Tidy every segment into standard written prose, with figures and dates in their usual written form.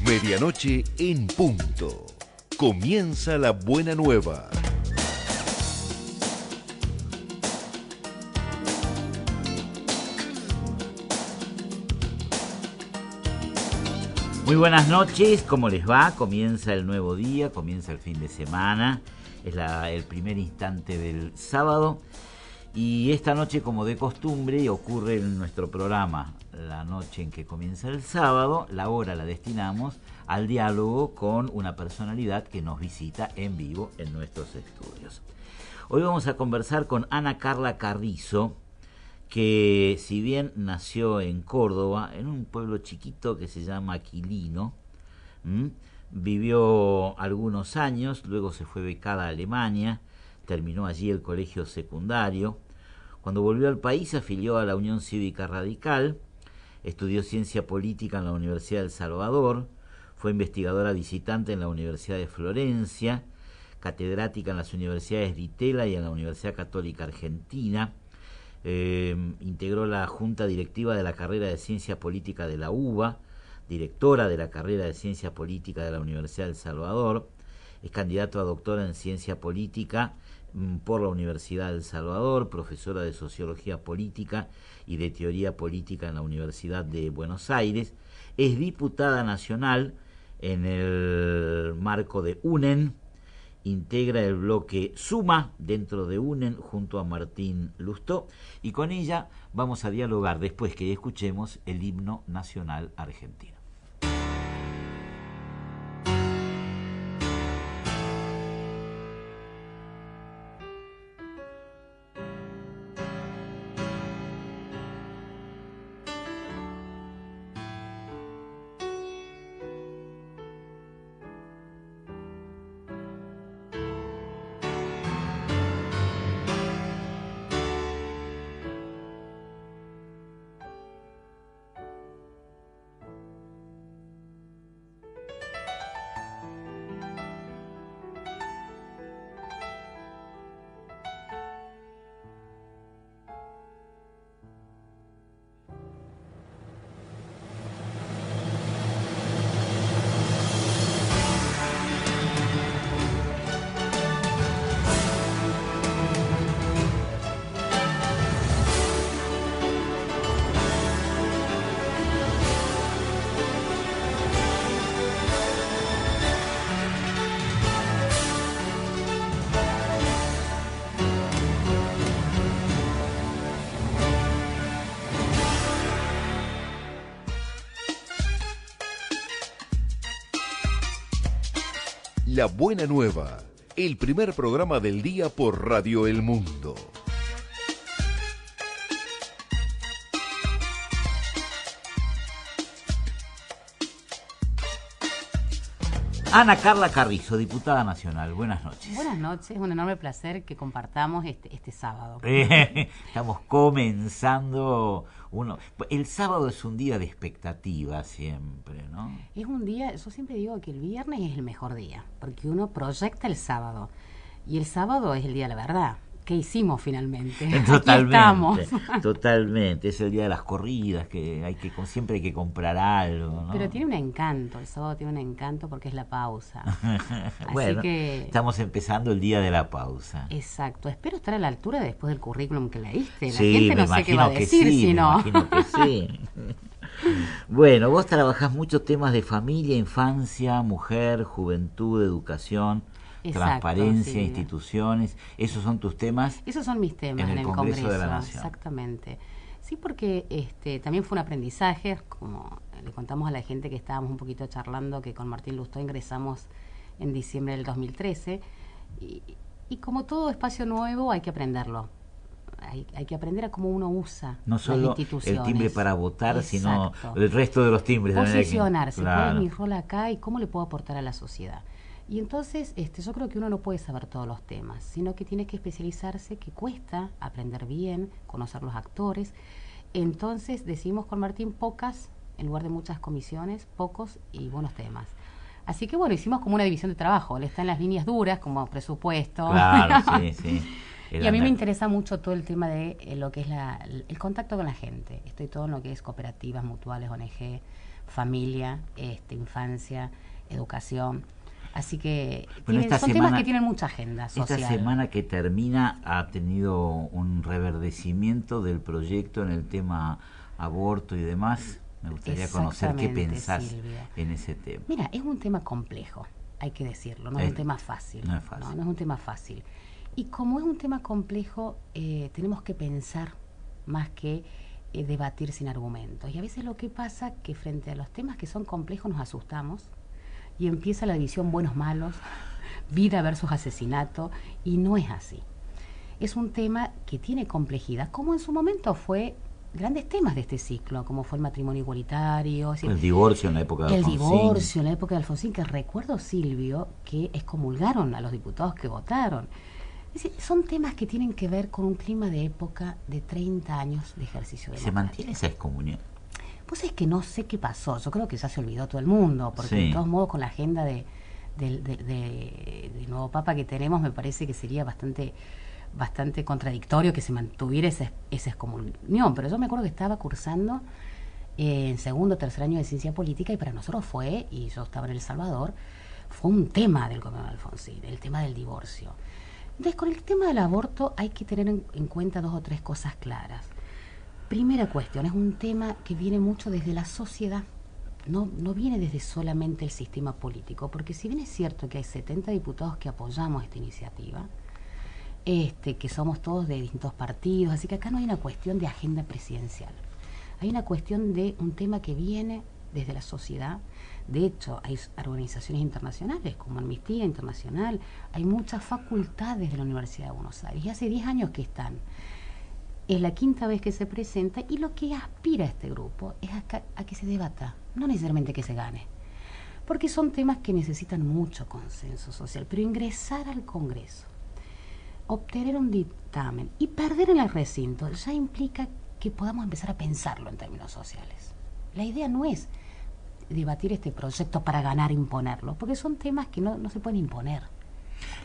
Medianoche en punto. Comienza la buena nueva. Muy buenas noches, ¿cómo les va? Comienza el nuevo día, comienza el fin de semana, es el primer instante del sábado y esta noche, como de costumbre, ocurre en nuestro programa, la noche en que comienza el sábado, la hora la destinamos al diálogo con una personalidad que nos visita en vivo en nuestros estudios. Hoy vamos a conversar con Ana Carla Carrizo, que si bien nació en Córdoba, en un pueblo chiquito que se llama Quilino, vivió algunos años, luego se fue becada a Alemania, terminó allí el colegio secundario. Cuando volvió al país se afilió a la Unión Cívica Radical, estudió ciencia política en la Universidad de El Salvador, fue investigadora visitante en la Universidad de Florencia, catedrática en las universidades de Itela y en la Universidad Católica Argentina. Integró la junta directiva de la carrera de Ciencia Política de la UBA, directora de la carrera de Ciencia Política de la Universidad de El Salvador, es candidato a doctora en Ciencia Política por la Universidad de El Salvador, profesora de Sociología Política y de Teoría Política en la Universidad de Buenos Aires, es diputada nacional en el marco de UNEN, integra el bloque Suma dentro de UNEN junto a Martín Lustó y con ella vamos a dialogar después que escuchemos el himno nacional argentino. La Buena Nueva, el primer programa del día por Radio El Mundo. Ana Carla Carrizo, diputada nacional, buenas noches. Buenas noches, un enorme placer que compartamos este sábado. Estamos comenzando el sábado es un día de expectativa siempre, ¿no? Es un día, yo siempre digo que el viernes es el mejor día, porque uno proyecta el sábado, y el sábado es el día de la verdad. ¿Qué hicimos finalmente? Totalmente, totalmente. Es el día de las corridas, que siempre hay que comprar algo, ¿no? Pero tiene un encanto, el sábado tiene un encanto porque es la pausa. Bueno, así que estamos empezando el día de la pausa. Exacto, espero estar a la altura después del currículum que leíste. La Sí, gente no sé qué va a decir si no. Me imagino que sí. Bueno, vos trabajás muchos temas de familia, infancia, mujer, juventud, educación. Exacto, transparencia, sí. Instituciones, esos son tus temas. Esos son mis temas en el Congreso de la Nación. Exactamente. Sí, porque también fue un aprendizaje, como le contamos a la gente que estábamos un poquito charlando, que con Martín Lustó ingresamos en diciembre del 2013, y como todo espacio nuevo hay que aprenderlo. Hay que aprender a cómo uno usa no las solo instituciones. El timbre para votar, Exacto. Sino el resto de los timbres. Posicionarse, claro. ¿Cuál es mi rol acá y cómo le puedo aportar a la sociedad? Y entonces yo creo que uno no puede saber todos los temas, sino que tiene que especializarse, que cuesta aprender bien, conocer los actores. Entonces decidimos con Martín pocas, en lugar de muchas comisiones, pocos y buenos temas. Así que bueno, hicimos como una división de trabajo. Él está en las líneas duras, como presupuesto. Claro, sí, sí. Y a mí me interesa mucho todo el tema de lo que es el contacto con la gente. Estoy todo en lo que es cooperativas, mutuales, ONG, familia, infancia, educación. Así que bueno, son temas que tienen mucha agenda social. Esta semana que termina ha tenido un reverdecimiento del proyecto en el tema aborto y demás. Me gustaría conocer qué pensás, Silvia, en ese tema. Mira, es un tema complejo, hay que decirlo, no es un tema fácil. No es fácil. No es un tema fácil. Y como es un tema complejo, tenemos que pensar más que debatir sin argumentos. Y a veces lo que pasa es que frente a los temas que son complejos nos asustamos y empieza la división buenos-malos, vida versus asesinato, y no es así. Es un tema que tiene complejidad, como en su momento fue grandes temas de este ciclo, como fue el matrimonio igualitario. El divorcio en la época de Alfonsín. El divorcio en la época de Alfonsín, que recuerdo, Silvio, que excomulgaron a los diputados que votaron. Es decir, son temas que tienen que ver con un clima de época de 30 años de ejercicio democrático. ¿Se mantiene esa excomunión? Pues es que no sé qué pasó, yo creo que ya se olvidó todo el mundo, porque de todos modos con la agenda del nuevo Papa que tenemos me parece que sería bastante contradictorio que se mantuviera esa excomunión, pero yo me acuerdo que estaba cursando en segundo o tercer año de ciencia política y para nosotros fue, y yo estaba en El Salvador, fue un tema del gobierno de Alfonsín, el tema del divorcio. Entonces con el tema del aborto hay que tener en cuenta 2 o 3 cosas claras. Primera cuestión, es un tema que viene mucho desde la sociedad, no viene desde solamente el sistema político, porque si bien es cierto que hay 70 diputados que apoyamos esta iniciativa, que somos todos de distintos partidos, así que acá no hay una cuestión de agenda presidencial, hay una cuestión de un tema que viene desde la sociedad. De hecho, hay organizaciones internacionales como Amnistía Internacional, hay muchas facultades de la Universidad de Buenos Aires, y hace 10 años que están. Es la 5ª vez que se presenta y lo que aspira a este grupo es a que se debata, no necesariamente que se gane, porque son temas que necesitan mucho consenso social, pero ingresar al Congreso, obtener un dictamen y perder en el recinto ya implica que podamos empezar a pensarlo en términos sociales. La idea no es debatir este proyecto para ganar e imponerlo, porque son temas que no se pueden imponer.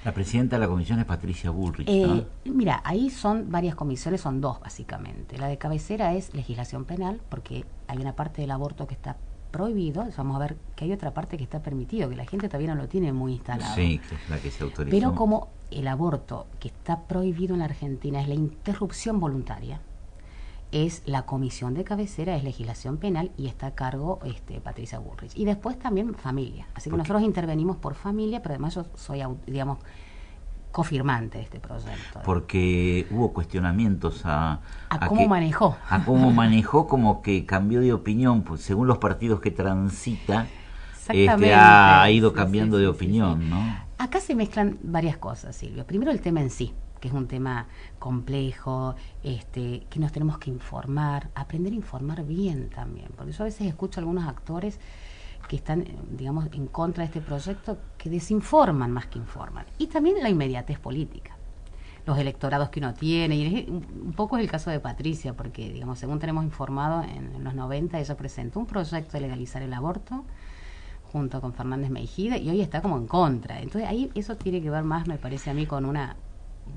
La presidenta de la comisión es Patricia Bullrich, ¿no? Mira, ahí son varias comisiones, son 2 básicamente. La de cabecera es legislación penal, porque hay una parte del aborto que está prohibido, vamos a ver que hay otra parte que está permitido, que la gente todavía no lo tiene muy instalado. Sí, que es la que se autorizó. Pero como el aborto que está prohibido en la Argentina es la interrupción voluntaria, es la comisión de cabecera, es legislación penal y está a cargo Patricia Bullrich. Y después también familia. Así que nosotros intervenimos por familia, pero además yo soy, digamos, cofirmante de este proyecto. Porque hubo cuestionamientos a cómo manejó. A cómo manejó, como que cambió de opinión, pues, según los partidos que transita, ha ido cambiando de opinión, ¿no? Acá se mezclan varias cosas, Silvio. Primero el tema en sí, que es un tema complejo, que nos tenemos que informar, aprender a informar bien también, porque yo a veces escucho a algunos actores que están, digamos, en contra de este proyecto, que desinforman más que informan. Y también la inmediatez política, los electorados que uno tiene, y un poco es el caso de Patricia, porque, digamos, según tenemos informado, en los 90 ella presentó un proyecto de legalizar el aborto, junto con Fernández Mejía, y hoy está como en contra. Entonces ahí eso tiene que ver más, me parece a mí, con un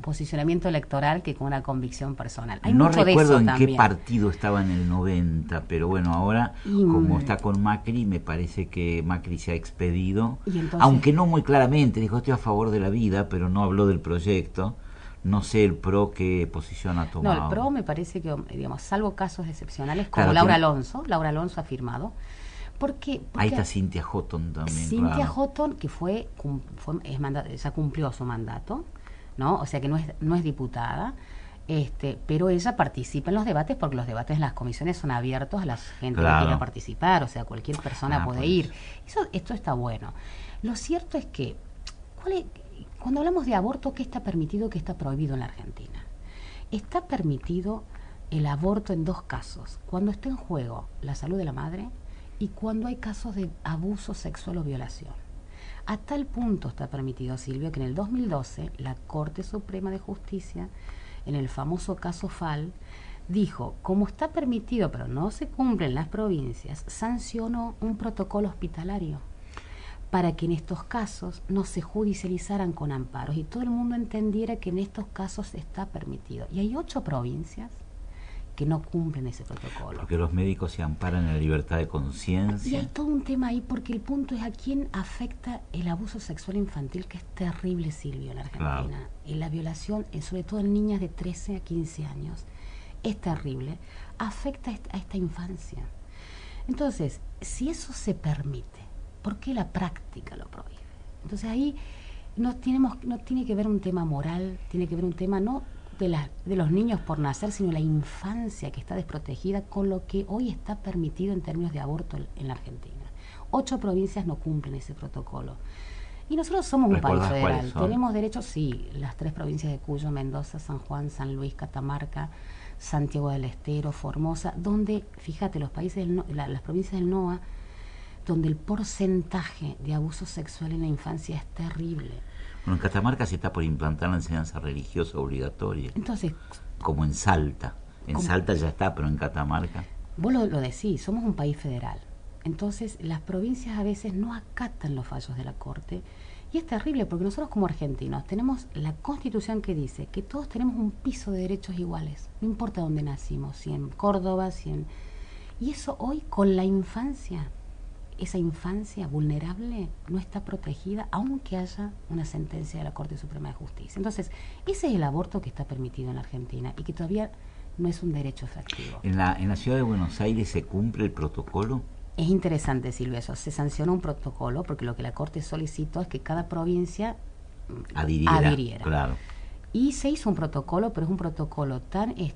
posicionamiento electoral que con una convicción personal. Hay no mucho recuerdo de eso en también. qué partido estaba en el 90, pero bueno, ahora como está con Macri, me parece que Macri se ha expedido, entonces, aunque no muy claramente, dijo estoy a favor de la vida, pero no habló del proyecto. No sé el PRO qué posición ha tomado. No, el PRO me parece que, digamos, salvo casos excepcionales como Laura Alonso ha firmado. Porque ahí está Cynthia Houghton también. Cynthia Houghton, que ya cumplió su mandato, ¿no? O sea que no es diputada, pero ella participa en los debates, porque los debates en las comisiones son abiertos a la gente que quiera participar, o sea, cualquier persona puede ir. Esto está bueno. Lo cierto es que, cuando hablamos de aborto, ¿qué está permitido, qué está prohibido en la Argentina? Está permitido el aborto en 2 casos: cuando está en juego la salud de la madre y cuando hay casos de abuso sexual o violación. A tal punto está permitido, Silvio, que en el 2012 la Corte Suprema de Justicia, en el famoso caso Fall, dijo, como está permitido pero no se cumple en las provincias, sancionó un protocolo hospitalario para que en estos casos no se judicializaran con amparos y todo el mundo entendiera que en estos casos está permitido. Y hay 8 provincias que no cumplen ese protocolo. Porque los médicos se amparan en la libertad de Y conciencia. hay todo un tema ahí, porque el punto es a quién afecta el abuso sexual infantil, que es terrible, Silvio, en Argentina. Claro. Y la violación, sobre todo en niñas de 13 a 15 años, es terrible. Afecta a esta infancia. Entonces, si eso se permite, ¿por qué la práctica lo prohíbe? Entonces ahí no tiene que ver un tema moral, tiene que ver un tema no de los niños por nacer, sino la infancia que está desprotegida con lo que hoy está permitido en términos de aborto en la Argentina. 8 provincias no cumplen ese protocolo. Y nosotros somos un país federal. Tenemos derechos, sí, las 3 provincias de Cuyo, Mendoza, San Juan, San Luis, Catamarca, Santiago del Estero, Formosa, donde, fíjate, las provincias del NOA, donde el porcentaje de abuso sexual en la infancia es terrible. Bueno, en Catamarca se está por implantar la enseñanza religiosa obligatoria. Entonces, como en Salta. En Salta ya está, pero en Catamarca. Vos lo decís, somos un país federal. Entonces, las provincias a veces no acatan los fallos de la Corte. Y es terrible porque nosotros como argentinos tenemos la Constitución que dice que todos tenemos un piso de derechos iguales. No importa dónde nacimos, si en Córdoba, Y eso hoy con la infancia, esa infancia vulnerable no está protegida aunque haya una sentencia de la Corte Suprema de Justicia. Entonces, ese es el aborto que está permitido en la Argentina y que todavía no es un derecho efectivo. ¿En la ciudad de Buenos Aires se cumple el protocolo? Es interesante, Silvia, eso. Se sancionó un protocolo porque lo que la Corte solicitó es que cada provincia adhiriera. Claro. Y se hizo un protocolo, pero es un protocolo tan es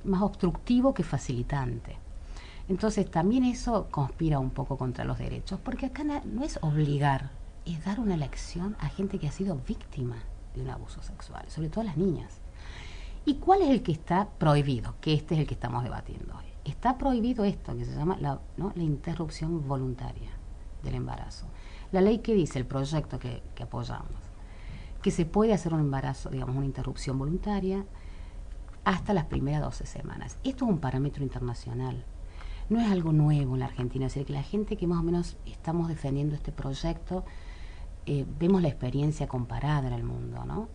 más obstructivo que facilitante. Entonces también eso conspira un poco contra los derechos, porque acá no es obligar, es dar una lección a gente que ha sido víctima de un abuso sexual, sobre todo a las niñas. ¿Y cuál es el que está prohibido? Que este es el que estamos debatiendo hoy. Está prohibido esto, que se llama la interrupción voluntaria del embarazo. La ley que dice, el proyecto que apoyamos, que se puede hacer un embarazo, digamos, una interrupción voluntaria hasta las primeras 12 semanas. Esto es un parámetro internacional. No es algo nuevo en la Argentina, es decir, que la gente que más o menos estamos defendiendo este proyecto, vemos la experiencia comparada en el mundo, ¿no?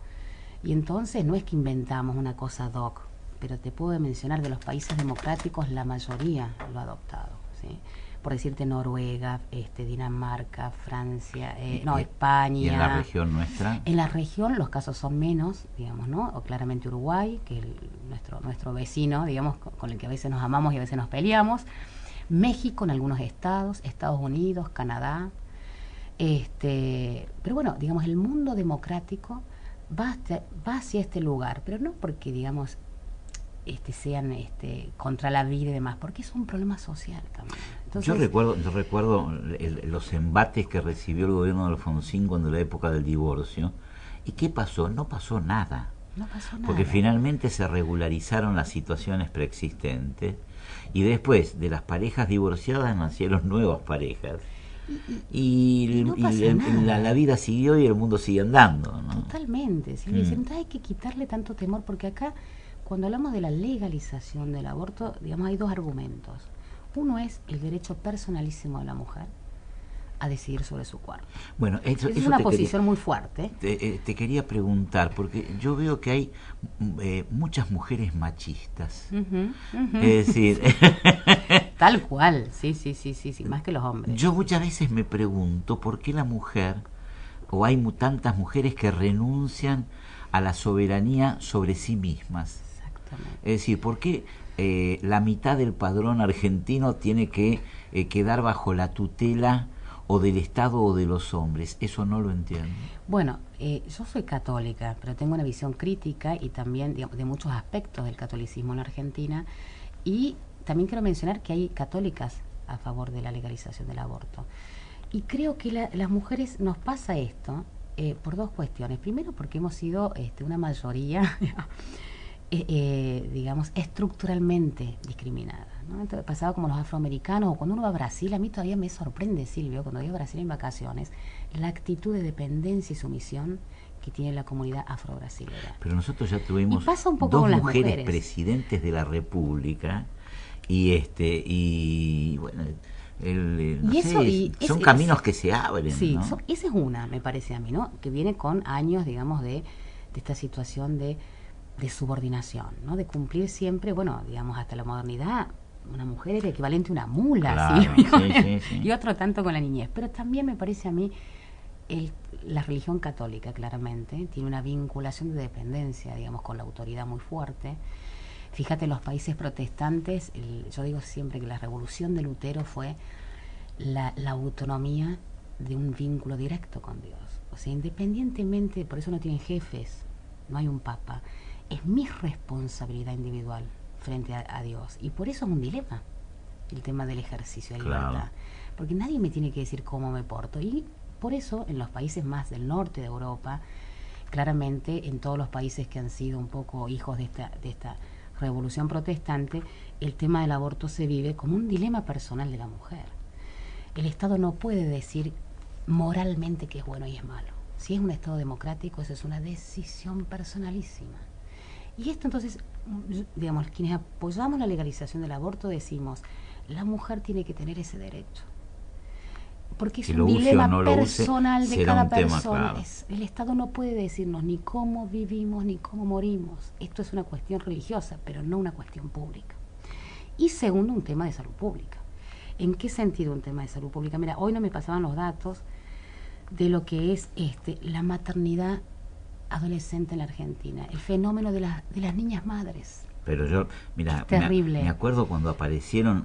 Y entonces no es que inventamos una cosa ad hoc, pero te puedo mencionar de los países democráticos, la mayoría lo ha adoptado, ¿sí? Por decirte, Noruega, Dinamarca, Francia, España. ¿Y en la región nuestra? En la región los casos son menos, digamos, ¿no? O claramente Uruguay, que es nuestro vecino, digamos, con el que a veces nos amamos y a veces nos peleamos. México en algunos estados, Estados Unidos, Canadá. Pero bueno, digamos, el mundo democrático va hacia este lugar, pero no porque, digamos, sean contra la vida y demás, porque es un problema social también. Entonces, yo recuerdo los embates que recibió el gobierno de Alfonsín cuando era la época del divorcio. ¿Y qué pasó? No pasó nada. No pasó nada. Porque finalmente se regularizaron las situaciones preexistentes y después de las parejas divorciadas nacieron nuevas parejas. Y la vida siguió y el mundo sigue andando, ¿no? Totalmente. Entonces hay que quitarle tanto temor, porque acá, cuando hablamos de la legalización del aborto, digamos, hay 2 argumentos. Uno es el derecho personalísimo de la mujer a decidir sobre su cuerpo. Bueno, eso es una posición muy fuerte. Te quería preguntar, porque yo veo que hay muchas mujeres machistas. Es decir... Tal cual, sí, más que los hombres. Yo muchas veces me pregunto por qué la mujer, o hay tantas mujeres que renuncian a la soberanía sobre sí mismas. Exactamente. Es decir, ¿por qué la mitad del padrón argentino tiene que quedar bajo la tutela o del Estado o de los hombres? Eso no lo entiendo. Bueno, yo soy católica, pero tengo una visión crítica y también, digamos, de muchos aspectos del catolicismo en la Argentina, y también quiero mencionar que hay católicas a favor de la legalización del aborto. Y creo que las mujeres nos pasa esto por 2 cuestiones. Primero, porque hemos sido una mayoría, digamos, estructuralmente discriminada, ¿no? Entonces, pasaba como los afroamericanos, o cuando uno va a Brasil, a mí todavía me sorprende, Silvio, cuando voy a Brasil en vacaciones, la actitud de dependencia y sumisión que tiene la comunidad afro-brasilera. Pero nosotros ya tuvimos 2 mujeres presidentes de la República y bueno, no y sé, eso, y son caminos que se abren, sí, ¿no? Esa es una, me parece a mí, ¿no? Que viene con años, digamos, de esta situación de subordinación, ¿no? De cumplir siempre, bueno, digamos, hasta la modernidad, una mujer era equivalente a una mula, Claro, ¿sí? sí. Y otro tanto con la niñez. Pero también me parece a mí, la religión católica, claramente, tiene una vinculación de dependencia, digamos, con la autoridad muy fuerte. Fíjate, en los países protestantes, yo digo siempre que la revolución de Lutero fue la autonomía de un vínculo directo con Dios. O sea, independientemente, por eso no tienen jefes, no hay un papa, es mi responsabilidad individual frente a Dios. Y por eso es un dilema el tema del ejercicio de libertad. Porque nadie me tiene que decir cómo me porto. Y por eso en los países más del norte de Europa, claramente en todos los países que han sido un poco hijos de esta revolución protestante, el tema del aborto se vive como un dilema personal de la mujer. El Estado no puede decir moralmente qué es bueno y es malo. Si es un Estado democrático, eso es una decisión personalísima. Y esto entonces, digamos, quienes apoyamos la legalización del aborto decimos, la mujer tiene que tener ese derecho. Porque es un dilema personal de cada persona. El Estado no puede decirnos ni cómo vivimos ni cómo morimos. Esto es una cuestión religiosa, pero no una cuestión pública. Y segundo, un tema de salud pública. ¿En qué sentido un tema de salud pública? Mira, hoy no me pasaban los datos de lo que es la maternidad adolescente en la Argentina, el fenómeno de las niñas madres. Pero yo, mira, me acuerdo cuando aparecieron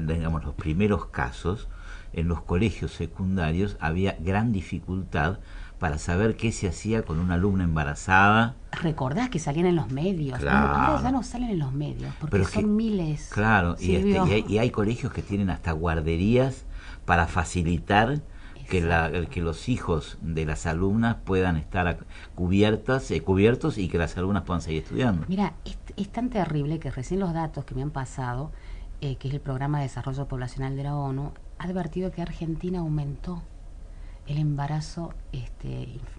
digamos, los primeros casos, en los colegios secundarios había gran dificultad para saber qué se hacía con una alumna embarazada. ¿Recordás que salían en los medios? Claro. Bueno, ahora ya no salen en los medios, porque son miles. Claro, y hay colegios que tienen hasta guarderías para facilitar que los hijos de las alumnas puedan estar cubiertos y que las alumnas puedan seguir estudiando. Mira, es tan terrible que recién los datos que me han pasado, que es el Programa de Desarrollo Poblacional de la ONU, ha advertido que Argentina aumentó el embarazo,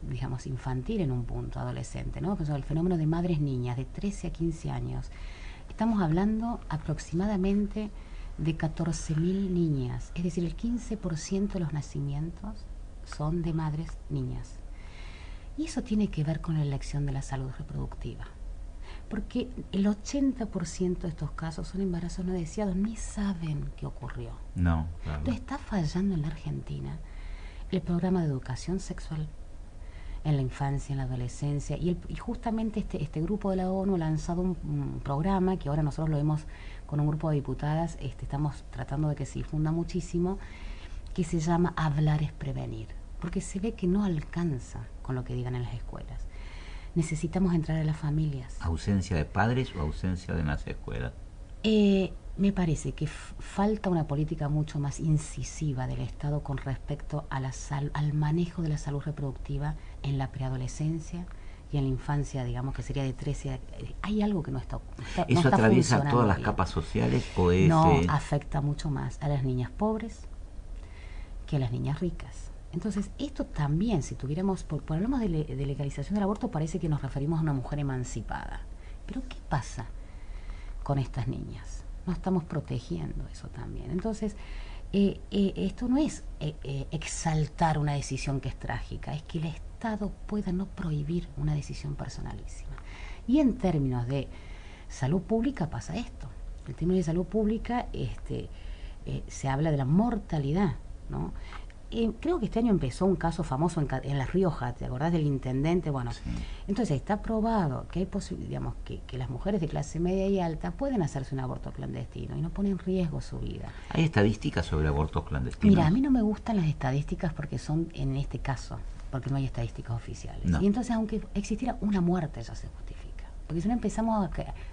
digamos, infantil en un punto, adolescente, ¿no? Pues el fenómeno de madres niñas de 13 a 15 años. Estamos hablando aproximadamente de 14.000 niñas, es decir, el 15% de los nacimientos son de madres niñas. Y eso tiene que ver con la elección de la salud reproductiva, porque el 80% de estos casos son embarazos no deseados, ni saben qué ocurrió. No, claro. Entonces está fallando en la Argentina el programa de educación sexual en la infancia, en la adolescencia, y justamente este grupo de la ONU ha lanzado un programa que ahora nosotros lo vemos con un grupo de diputadas, estamos tratando de que se difunda muchísimo, que se llama Hablar es prevenir, porque se ve que no alcanza con lo que digan en las escuelas. Necesitamos entrar a las familias. ¿Ausencia de padres o ausencia de las escuelas? Me parece que falta una política mucho más incisiva del Estado con respecto a al manejo de la salud reproductiva en la preadolescencia y en la infancia, digamos que sería de 13 a... Hay algo que no está ¿Eso atraviesa todas las capas sociales o es...? No, afecta mucho más a las niñas pobres que a las niñas ricas. Entonces, esto también, si tuviéramos, por hablamos de legalización del aborto, parece que nos referimos a una mujer emancipada. Pero ¿qué pasa con estas niñas? No estamos protegiendo eso también. Entonces, esto no es exaltar una decisión que es trágica, es que el Estado pueda no prohibir una decisión personalísima. Y en términos de salud pública pasa esto. En términos de salud pública se habla de la mortalidad, ¿no? Creo que este año empezó un caso famoso en La Rioja, ¿te acordás del intendente? Bueno, sí. Entonces está probado que hay digamos, que las mujeres de clase media y alta pueden hacerse un aborto clandestino y no pone en riesgo su vida. ¿Hay estadísticas sobre abortos clandestinos? Mira, a mí no me gustan las estadísticas porque son en este caso, porque no hay estadísticas oficiales. No. Y entonces, aunque existiera una muerte, ya se justifica. Porque si no empezamos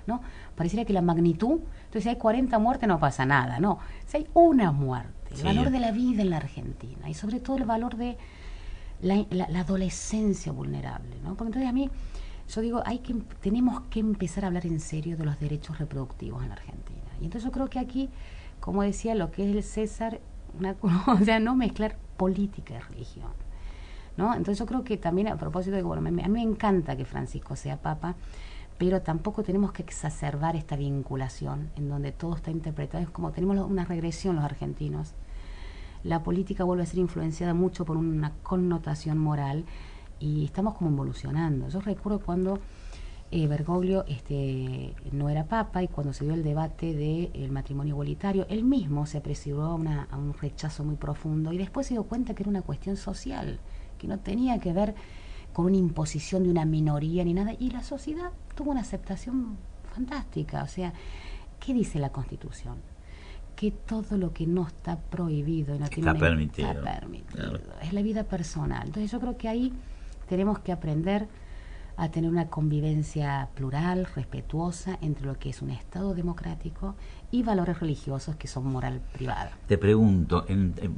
¿no? Pareciera que la magnitud, entonces si hay 40 muertes no pasa nada, no. Si hay una muerte, el valor de la vida en la Argentina y sobre todo el valor de la adolescencia vulnerable, ¿no? Porque entonces a mí, yo digo, tenemos que empezar a hablar en serio de los derechos reproductivos en la Argentina. Y entonces yo creo que aquí, como decía lo que es el César, o sea, no mezclar política y religión, ¿no? Entonces yo creo que también a propósito de que, bueno, a mí me encanta que Francisco sea papa, pero tampoco tenemos que exacerbar esta vinculación en donde todo está interpretado. Es como tenemos una regresión los argentinos. La política vuelve a ser influenciada mucho por una connotación moral y estamos como evolucionando. Yo recuerdo cuando Bergoglio no era papa y cuando se dio el debate del matrimonio igualitario, él mismo se apresuró a un rechazo muy profundo y después se dio cuenta que era una cuestión social, que no tenía que ver con una imposición de una minoría ni nada, y la sociedad tuvo una aceptación fantástica. O sea, ¿qué dice la Constitución? Que todo lo que no está prohibido y no tiene está permitido. Claro. Es la vida personal. Entonces yo creo que ahí tenemos que aprender a tener una convivencia plural, respetuosa entre lo que es un Estado democrático y valores religiosos que son moral privada. Te pregunto,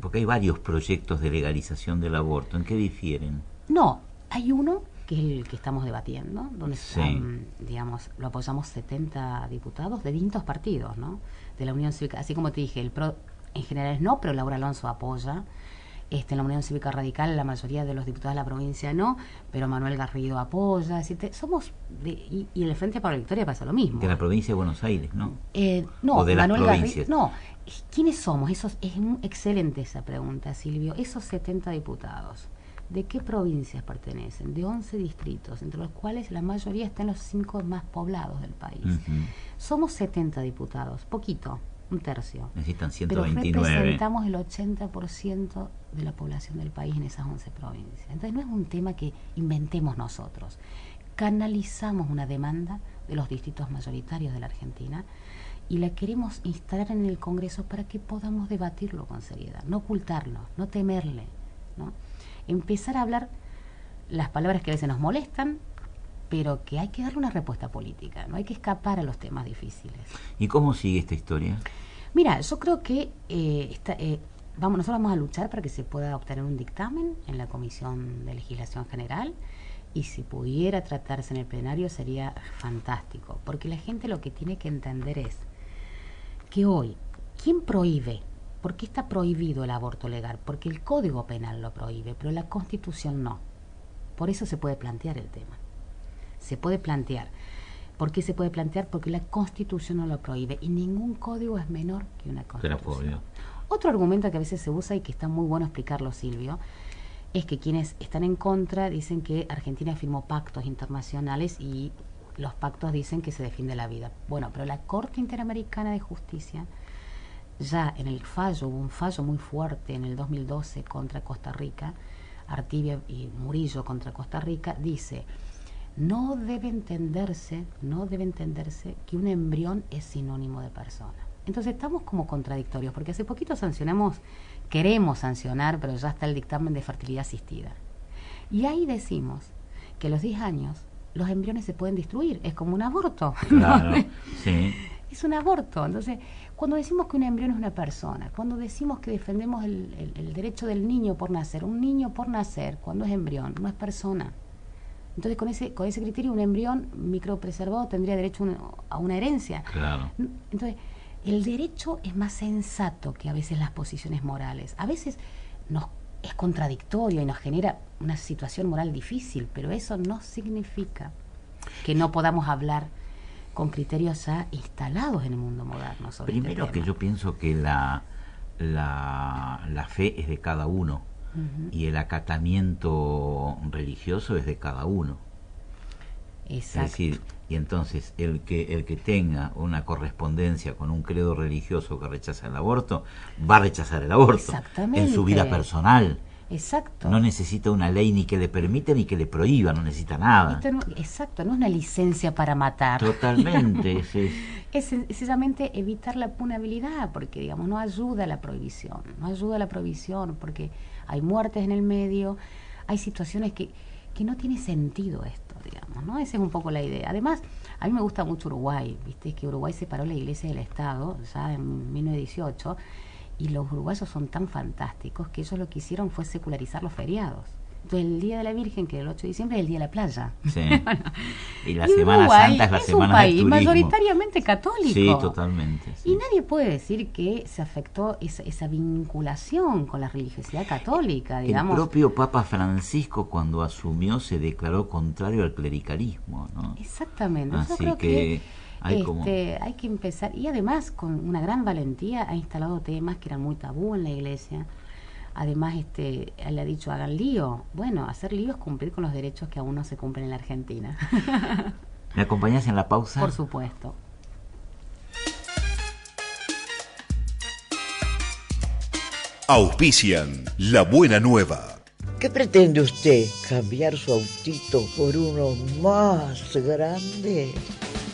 porque hay varios proyectos de legalización del aborto, ¿en qué difieren? No, hay uno que es el que estamos debatiendo, donde Sí. digamos, lo apoyamos 70 diputados de distintos partidos, ¿no? De la Unión Cívica, así como te dije, el PRO en general es no, pero Laura Alonso apoya. En la Unión Cívica Radical la mayoría de los diputados de la provincia no, pero Manuel Garrido apoya. Es decir, y en el Frente para la Victoria pasa lo mismo. De la provincia de Buenos Aires, ¿no? No, o de las Manuel provincias. Garrido, no. ¿Quiénes somos? Es excelente esa pregunta, Silvio. Esos 70 diputados, ¿de qué provincias pertenecen? De 11 distritos, entre los cuales la mayoría están en los 5 más poblados del país. Ujú. Somos 70 diputados, poquito, un tercio. Necesitan Pero 129. representamos el 80% de la población del país en esas 11 provincias. Entonces no es un tema que inventemos nosotros. Canalizamos una demanda de los distritos mayoritarios de la Argentina y la queremos instalar en el Congreso para que podamos debatirlo con seriedad, no ocultarlo, no temerle, ¿no? Empezar a hablar las palabras que a veces nos molestan, pero que hay que darle una respuesta política, no hay que escapar a los temas difíciles. ¿Y cómo sigue esta historia? Mira, yo creo que nosotros vamos a luchar para que se pueda obtener un dictamen en la Comisión de Legislación General y si pudiera tratarse en el plenario sería fantástico, porque la gente lo que tiene que entender es que hoy, ¿quién prohíbe? ¿Por qué está prohibido el aborto legal? Porque el Código Penal lo prohíbe, pero la Constitución no. Por eso se puede plantear el tema. Se puede plantear. ¿Por qué se puede plantear? Porque la Constitución no lo prohíbe y ningún código es menor que una Constitución. Otro argumento que a veces se usa y que está muy bueno explicarlo, Silvio, es que quienes están en contra dicen que Argentina firmó pactos internacionales y los pactos dicen que se defiende la vida. Bueno, pero la Corte Interamericana de Justicia, ya en el fallo, hubo un fallo muy fuerte en el 2012 contra Costa Rica, Artibia y Murillo contra Costa Rica, dice: no debe entenderse que un embrión es sinónimo de persona. Entonces estamos como contradictorios, porque hace poquito queremos sancionar, pero ya está el dictamen de fertilidad asistida. Y ahí decimos que a los 10 años los embriones se pueden destruir, es como un aborto. Claro, ¿no? sí. Es un aborto. Entonces, cuando decimos que un embrión es una persona, cuando decimos que defendemos el derecho del niño por nacer, un niño por nacer, cuando es embrión, no es persona. Entonces, con ese criterio, un embrión micropreservado tendría derecho a una herencia. Claro. Entonces, el derecho es más sensato que a veces las posiciones morales. A veces es contradictorio y nos genera una situación moral difícil, pero eso no significa que no podamos hablar con criterios ya instalados en el mundo moderno sobre Primero este que tema. yo pienso que la fe es de cada uno. Ujú. Y el acatamiento religioso es de cada uno. Exacto. Es decir, y entonces el que tenga una correspondencia con un credo religioso que rechaza el aborto, va a rechazar el aborto. Exactamente. En su vida personal. Exacto. No necesita una ley ni que le permita ni que le prohíba, no necesita nada. Exacto, no es una licencia para matar. Totalmente. Es sencillamente evitar la punabilidad, porque digamos no ayuda a la prohibición, porque hay muertes en el medio, hay situaciones que no tiene sentido esto, digamos, ¿no? Esa es un poco la idea. Además, a mí me gusta mucho Uruguay, viste que Uruguay separó la Iglesia del Estado ya en 1918 y los uruguayos son tan fantásticos que ellos lo que hicieron fue secularizar los feriados. el Día de la Virgen, que el 8 de diciembre es el Día de la Playa. Sí. Y la Y Semana Uruguay Santa es la es Semana un país del turismo. mayoritariamente católico. Sí, totalmente. Sí. Y nadie puede decir que se afectó esa vinculación con la religiosidad católica, digamos. El propio Papa Francisco, cuando asumió, se declaró contrario al clericalismo, ¿no? Exactamente. Yo Así creo que hay hay que empezar, y además con una gran valentía ha instalado temas que eran muy tabú en la iglesia. Además, él ha dicho, hagan lío. Bueno, hacer lío es cumplir con los derechos que aún no se cumplen en la Argentina. ¿Me acompañás en la pausa? Por supuesto. Auspician La Buena Nueva. ¿Qué pretende usted? ¿Cambiar su autito por uno más grande?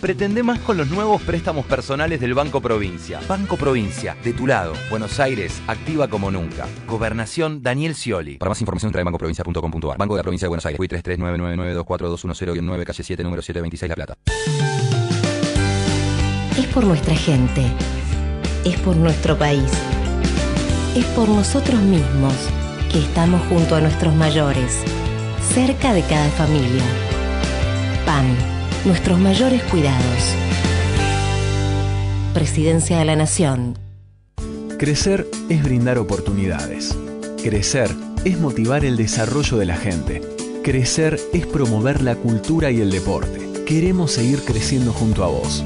Pretende más con los nuevos préstamos personales del Banco Provincia. Banco Provincia, de tu lado. Buenos Aires, activa como nunca. Gobernación Daniel Scioli. Para más información entra en bancoprovincia.com.ar. Banco de la Provincia de Buenos Aires. Fui 3399924210-9, calle 7, número 726, La Plata. Es por nuestra gente. Es por nuestro país. Es por nosotros mismos que estamos junto a nuestros mayores, cerca de cada familia. PAN. Nuestros mayores cuidados. Presidencia de la Nación. Crecer es brindar oportunidades. Crecer es motivar el desarrollo de la gente. Crecer es promover la cultura y el deporte. Queremos seguir creciendo junto a vos.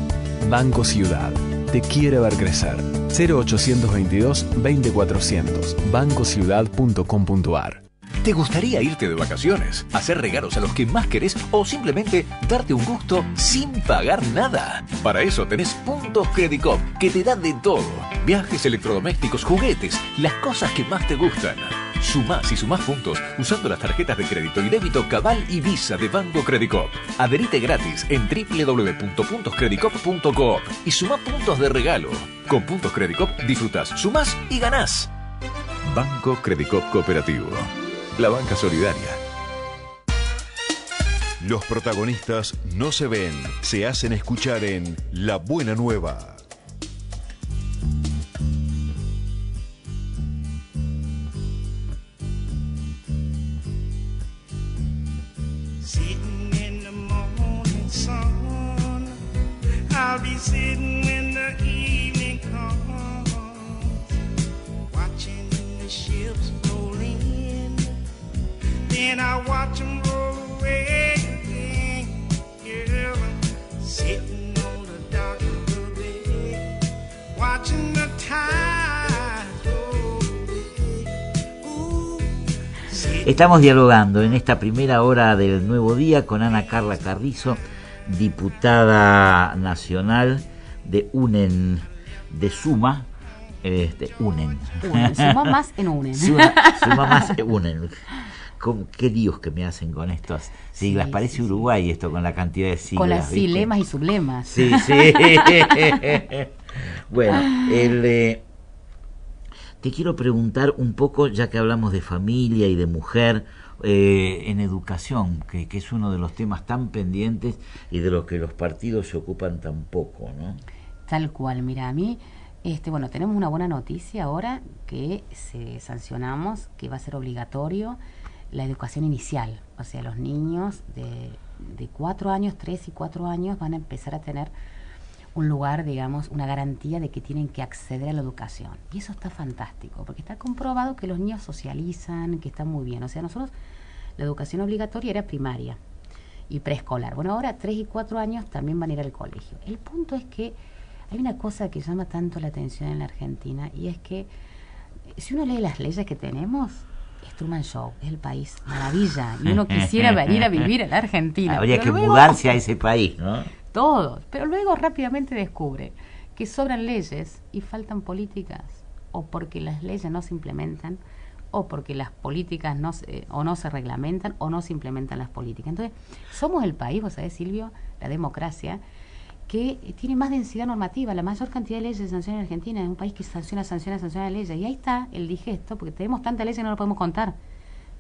Banco Ciudad. Te quiere ver crecer. 0822-20400. bancociudad.com.ar. ¿Te gustaría irte de vacaciones, hacer regalos a los que más querés o simplemente darte un gusto sin pagar nada? Para eso tenés Puntos Credicop, que te da de todo. Viajes, electrodomésticos, juguetes, las cosas que más te gustan. Sumás y sumás puntos usando las tarjetas de crédito y débito Cabal y Visa de Banco Credicop. Adherite gratis en www.puntoscredicop.coop y sumá puntos de regalo. Con Puntos Credicop disfrutás, sumás y ganás. Banco Credicop Cooperativo. La banca solidaria. Los protagonistas no se ven, se hacen escuchar en La Buena Nueva. Sitting in the morning sun, I'll be sitting when the evening comes, watching the ships roll in, then I watch them roll away again, yeah, sitting on the dock of the bay, watching the tide roll away. Ooh, Estamos dialogando en esta primera hora del nuevo día con Ana Carla Carrizo, diputada nacional de UNEN, de Suma, UNEN. Suma más en UNEN. Suma más en UNEN. Qué líos que me hacen con estas siglas. Sí, Parece sí, Uruguay esto con la cantidad de siglas. Con las ¿viste? silemas y sublemas. Sí, sí. Bueno, te quiero preguntar un poco, ya que hablamos de familia y de mujer, en educación, que es uno de los temas tan pendientes y de los que los partidos se ocupan tan poco, ¿no? Tal cual, mira, a mí, bueno, tenemos una buena noticia ahora que sancionamos que va a ser obligatorio la educación inicial. O sea, los niños de 4 años, 3 y 4 años van a empezar a tener un lugar, digamos, una garantía de que tienen que acceder a la educación. Y eso está fantástico, porque está comprobado que los niños socializan, que está muy bien. O sea, nosotros, la educación obligatoria era primaria y preescolar. Bueno, ahora 3 y 4 años también van a ir al colegio. El punto es que hay una cosa que llama tanto la atención en la Argentina, y es que si uno lee las leyes que tenemos, es Truman Show, es el país maravilla, y uno quisiera venir a vivir en la Argentina. Habría que luego, mudarse a ese país, ¿no? todos, pero luego rápidamente descubre que sobran leyes y faltan políticas, o porque las leyes no se implementan, o porque las políticas no se reglamentan, o no se implementan las políticas. Entonces, somos el país, vos sabés, Silvio, la democracia, que tiene más densidad normativa. La mayor cantidad de leyes se sanciona en Argentina. Es un país que sanciona leyes. Y ahí está el digesto, porque tenemos tantas leyes que no lo podemos contar.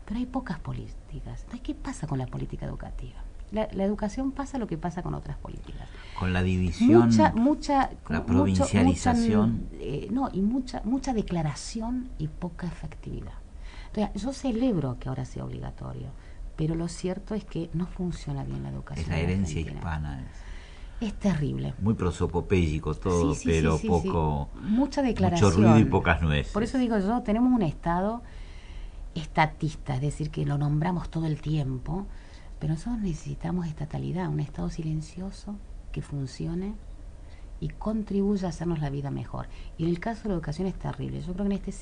Pero hay pocas políticas. Entonces, ¿qué pasa con la política educativa? La educación pasa lo que pasa con otras políticas. Con la división, la provincialización. mucha declaración y poca efectividad. Entonces, yo celebro que ahora sea obligatorio, pero lo cierto es que no funciona bien la educación. Es la en herencia Argentina. hispana. Es terrible. Muy prosopopéyico todo, pero poco... Mucha declaración. Mucho ruido y pocas nueces. Por eso digo yo, tenemos un Estado estatista, es decir, que lo nombramos todo el tiempo, pero nosotros necesitamos estatalidad, un Estado silencioso que funcione y contribuya a hacernos la vida mejor. Y en el caso de la educación es terrible. Yo creo que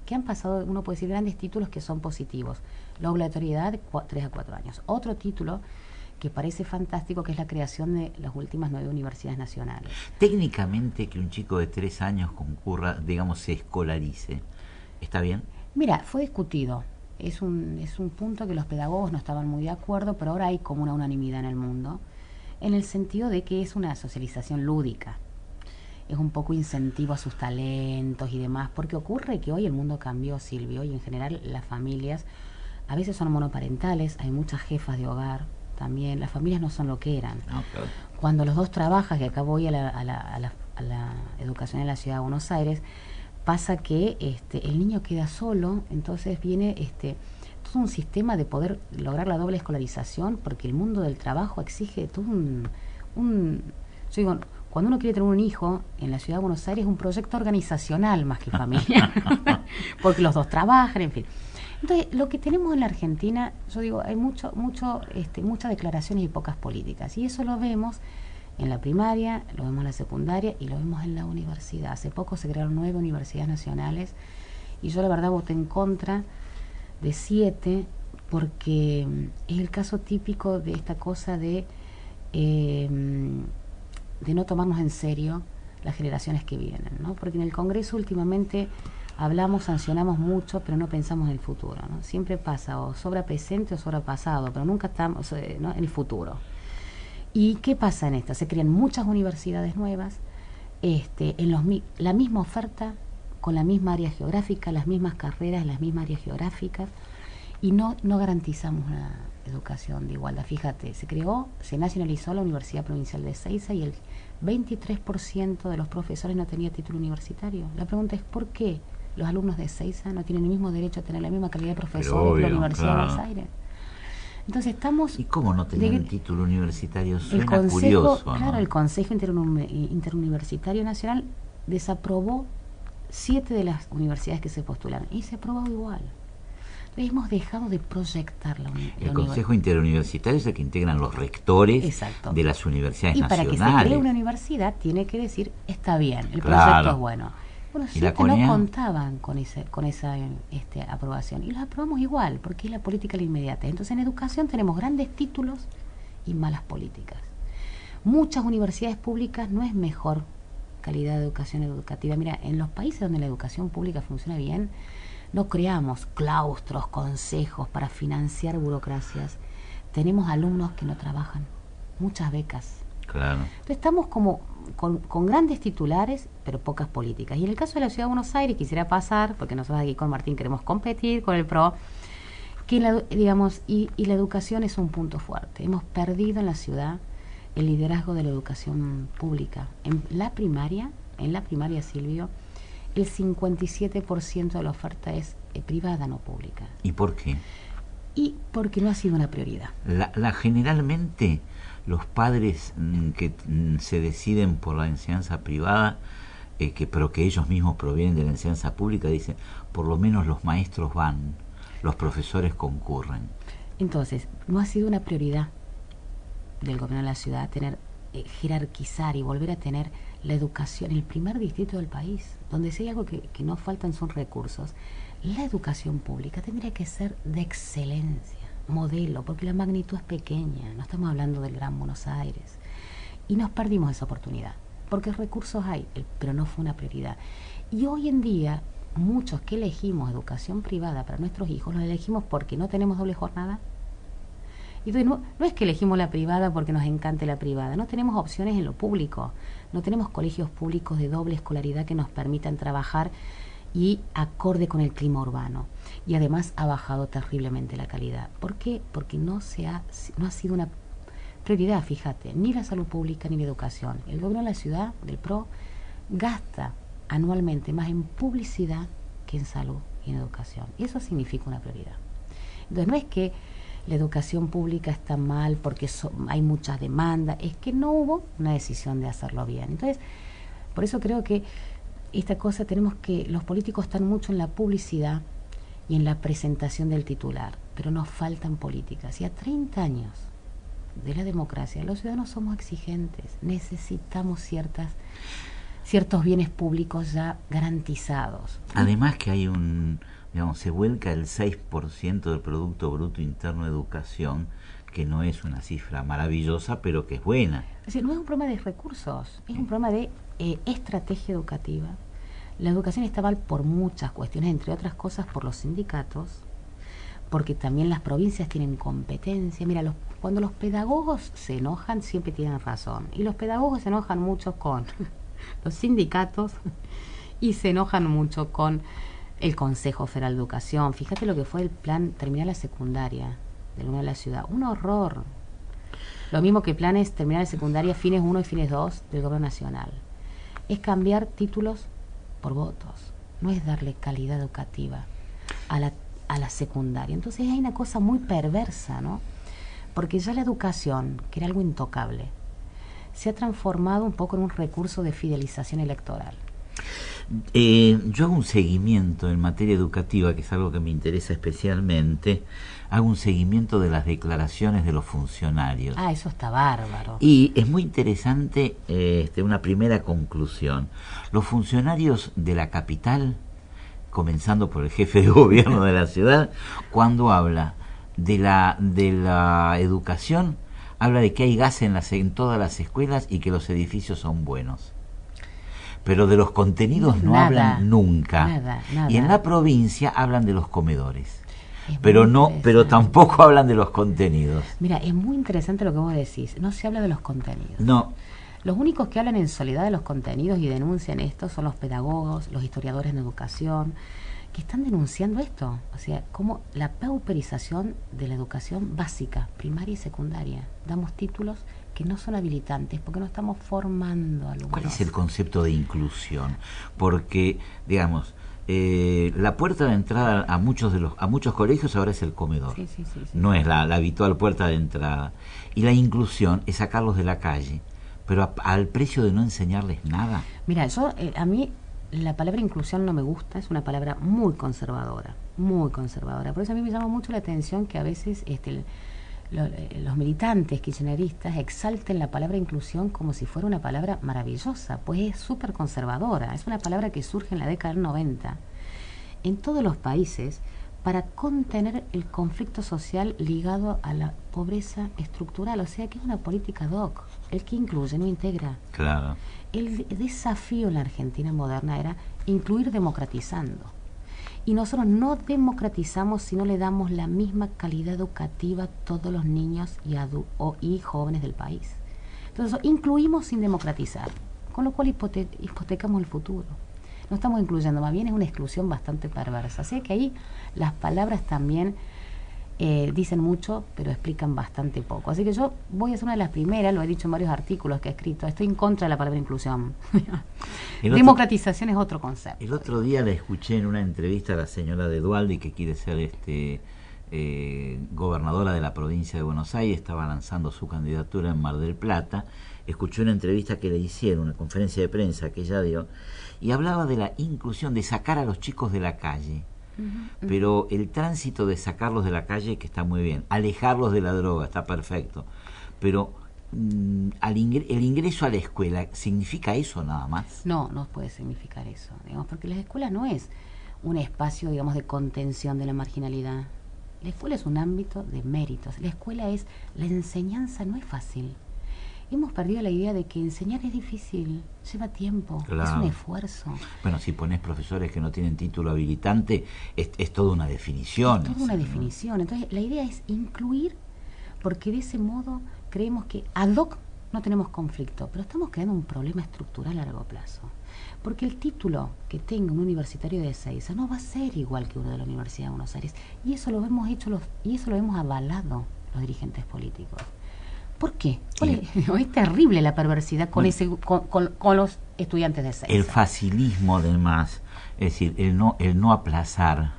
que han pasado, uno puede decir, grandes títulos que son positivos. La obligatoriedad de 3 a 4 años. Otro título que parece fantástico, que es la creación de las últimas 9 universidades nacionales. Técnicamente, que un chico de 3 años concurra, digamos, se escolarice, ¿está bien? Mira, fue discutido. Es un punto que los pedagogos no estaban muy de acuerdo, pero ahora hay como una unanimidad en el mundo, en el sentido de que es una socialización lúdica. Es un poco incentivo a sus talentos y demás, porque ocurre que hoy el mundo cambió, Silvio, y en general las familias a veces son monoparentales, hay muchas jefas de hogar también, las familias no son lo que eran. No, claro. Cuando los dos trabajan, que acá voy a la educación en la ciudad de Buenos Aires, pasa que el niño queda solo, entonces viene todo un sistema de poder lograr la doble escolarización, porque el mundo del trabajo exige todo yo digo, cuando uno quiere tener un hijo en la ciudad de Buenos Aires es un proyecto organizacional más que familiar, porque los dos trabajan, en fin. Entonces, lo que tenemos en la Argentina, yo digo, hay muchas declaraciones y pocas políticas, y eso lo vemos en la primaria, lo vemos en la secundaria y lo vemos en la universidad. Hace poco se crearon 9 universidades nacionales y yo la verdad voté en contra de 7 porque es el caso típico de esta cosa de no tomarnos en serio las generaciones que vienen, ¿no? Porque en el Congreso últimamente hablamos, sancionamos mucho, pero no pensamos en el futuro, ¿no? Siempre pasa o sobra presente o sobra pasado, pero nunca estamos ¿no? en el futuro. ¿Y qué pasa en esto? Se crean muchas universidades nuevas, la misma oferta, con la misma área geográfica, las mismas carreras, las mismas áreas geográficas, y no garantizamos una educación de igualdad. Fíjate, se nacionalizó la Universidad Provincial de Ezeiza y el 23% de los profesores no tenía título universitario. La pregunta es, ¿por qué los alumnos de Ezeiza no tienen el mismo derecho a tener la misma calidad de profesores que la Universidad de Buenos Aires? Entonces estamos... ¿Y cómo no tener un título universitario? Suena el Consejo, curioso, ¿no? Claro, el Consejo Interuniversitario Nacional desaprobó 7 de las universidades que se postularon y se aprobó igual. Entonces hemos dejado de proyectar el Consejo Interuniversitario es el que integran los rectores Exacto. de las universidades y nacionales. Y para que se cree una universidad tiene que decir, está bien, el claro. proyecto es bueno. Bueno, ¿Y la no contaban con esa aprobación y los aprobamos igual, porque es la política de la inmediatez. Entonces en educación tenemos grandes títulos y malas políticas. Muchas universidades públicas no es mejor calidad de educación educativa. Mira, en los países donde la educación pública funciona bien, no creamos claustros, consejos para financiar burocracias. Tenemos alumnos que no trabajan, muchas becas. Claro. Entonces estamos como con grandes titulares, pero pocas políticas. Y en el caso de la Ciudad de Buenos Aires, quisiera pasar, porque nosotros aquí con Martín queremos competir con el PRO, que la educación es un punto fuerte. Hemos perdido en la ciudad el liderazgo de la educación pública. En la primaria, Silvio, el 57% de la oferta es privada, no pública. ¿Y por qué? Y porque no ha sido una prioridad. Generalmente los padres que se deciden por la enseñanza privada, pero que ellos mismos provienen de la enseñanza pública, dicen, por lo menos los maestros van, los profesores concurren. Entonces, no ha sido una prioridad del gobierno de la ciudad jerarquizar y volver a tener la educación, el primer distrito del país, donde si hay algo que no faltan son recursos. La educación pública tendría que ser de excelencia, modelo, porque la magnitud es pequeña, no estamos hablando del Gran Buenos Aires. Y nos perdimos esa oportunidad, porque recursos hay, pero no fue una prioridad. Y hoy en día, muchos que elegimos educación privada para nuestros hijos, los elegimos porque no tenemos doble jornada. Y entonces no es que elegimos la privada porque nos encante la privada, no tenemos opciones en lo público, no tenemos colegios públicos de doble escolaridad que nos permitan trabajar y acorde con el clima urbano. Y además ha bajado terriblemente la calidad. ¿Por qué? Porque no ha sido una prioridad, fíjate, ni la salud pública ni la educación. El gobierno de la ciudad, del PRO, gasta anualmente más en publicidad que en salud. y en educación. Y eso significa una prioridad. Entonces no es que la educación pública está mal porque hay muchas demandas, es que no hubo una decisión de hacerlo bien. Entonces, por eso creo que esta cosa los políticos están mucho en la publicidad y en la presentación del titular, pero nos faltan políticas. Y a 30 años de la democracia, los ciudadanos somos exigentes, necesitamos ciertos bienes públicos ya garantizados. Además que hay se vuelca el 6% del Producto Bruto Interno de Educación, que no es una cifra maravillosa, pero que es buena. Es decir, no es un problema de recursos, es un problema de estrategia educativa. La educación está mal por muchas cuestiones, entre otras cosas por los sindicatos, porque también las provincias tienen competencia. Mira, cuando los pedagogos se enojan, siempre tienen razón. Y los pedagogos se enojan mucho con los sindicatos y se enojan mucho con el Consejo Federal de Educación. Fíjate lo que fue el plan terminar la secundaria del Gobierno de la Ciudad. Un horror. Lo mismo que planes terminar la secundaria fines 1 y fines 2 del Gobierno Nacional. Es cambiar títulos por votos. No es darle calidad educativa a la secundaria. Entonces hay una cosa muy perversa, ¿no? Porque ya la educación, que era algo intocable, se ha transformado un poco en un recurso de fidelización electoral. Yo hago un seguimiento en materia educativa, que es algo que me interesa especialmente. Hago un seguimiento de las declaraciones de los funcionarios. Ah, eso está bárbaro. Y es muy interesante una primera conclusión. Los funcionarios de la capital, comenzando por el jefe de gobierno de la ciudad, cuando habla de la educación, habla de que hay gas en todas las escuelas y que los edificios son buenos. Pero de los contenidos no hablan nunca. Nada. Y en la provincia hablan de los comedores. Pero tampoco hablan de los contenidos. Mira, es muy interesante lo que vos decís. No se habla de los contenidos. No. Los únicos que hablan en soledad de los contenidos y denuncian esto son los pedagogos, los historiadores en educación, que están denunciando esto. O sea, como la pauperización de la educación básica, primaria y secundaria. Damos títulos que no son habilitantes porque no estamos formando alumnos. ¿Cuál es el concepto de inclusión? Porque, digamos, la puerta de entrada a muchos colegios ahora es el comedor. Sí. No es la habitual puerta de entrada. Y la inclusión es sacarlos de la calle, pero al precio de no enseñarles nada. Mira, a mí la palabra inclusión no me gusta, es una palabra muy conservadora. Por eso a mí me llama mucho la atención que a veces los militantes kirchneristas exalten la palabra inclusión como si fuera una palabra maravillosa, pues es súper conservadora. Es una palabra que surge en la década del 90 en todos los países para contener el conflicto social ligado a la pobreza estructural. O sea que es una política ad hoc. El que incluye no integra. Claro. El desafío en la Argentina moderna era incluir democratizando. Y nosotros no democratizamos si no le damos la misma calidad educativa a todos los niños y jóvenes del país. Entonces, incluimos sin democratizar, con lo cual hipotecamos el futuro. No estamos incluyendo, más bien es una exclusión bastante perversa. Así que ahí las palabras también dicen mucho, pero explican bastante poco. Así que yo voy a ser una de las primeras, lo he dicho en varios artículos que he escrito, estoy en contra de la palabra inclusión. Democratización es otro concepto. El otro día la escuché en una entrevista a la señora de Dualde, que quiere ser gobernadora de la provincia de Buenos Aires, estaba lanzando su candidatura en Mar del Plata. Escuché una entrevista que le hicieron, una conferencia de prensa que ella dio, y hablaba de la inclusión, de sacar a los chicos de la calle. Pero el tránsito de sacarlos de la calle, que está muy bien, alejarlos de la droga, está perfecto, pero el ingreso a la escuela, ¿significa eso nada más? No puede significar eso, digamos, porque la escuela no es un espacio, digamos, de contención de la marginalidad. La escuela es un ámbito de méritos. La enseñanza no es fácil. Hemos perdido la idea de que enseñar es difícil, lleva tiempo, claro. Es un esfuerzo. Bueno, si pones profesores que no tienen título habilitante, es toda una definición. Es toda una definición. Entonces, la idea es incluir, porque de ese modo creemos que ad hoc no tenemos conflicto, pero estamos creando un problema estructural a largo plazo. Porque el título que tenga un universitario de Ezeiza no va a ser igual que uno de la Universidad de Buenos Aires. Y eso lo hemos hecho y eso lo hemos avalado los dirigentes políticos. ¿Por qué? Es terrible la perversidad con los estudiantes de sexo. El facilismo, además, es decir, el no aplazar.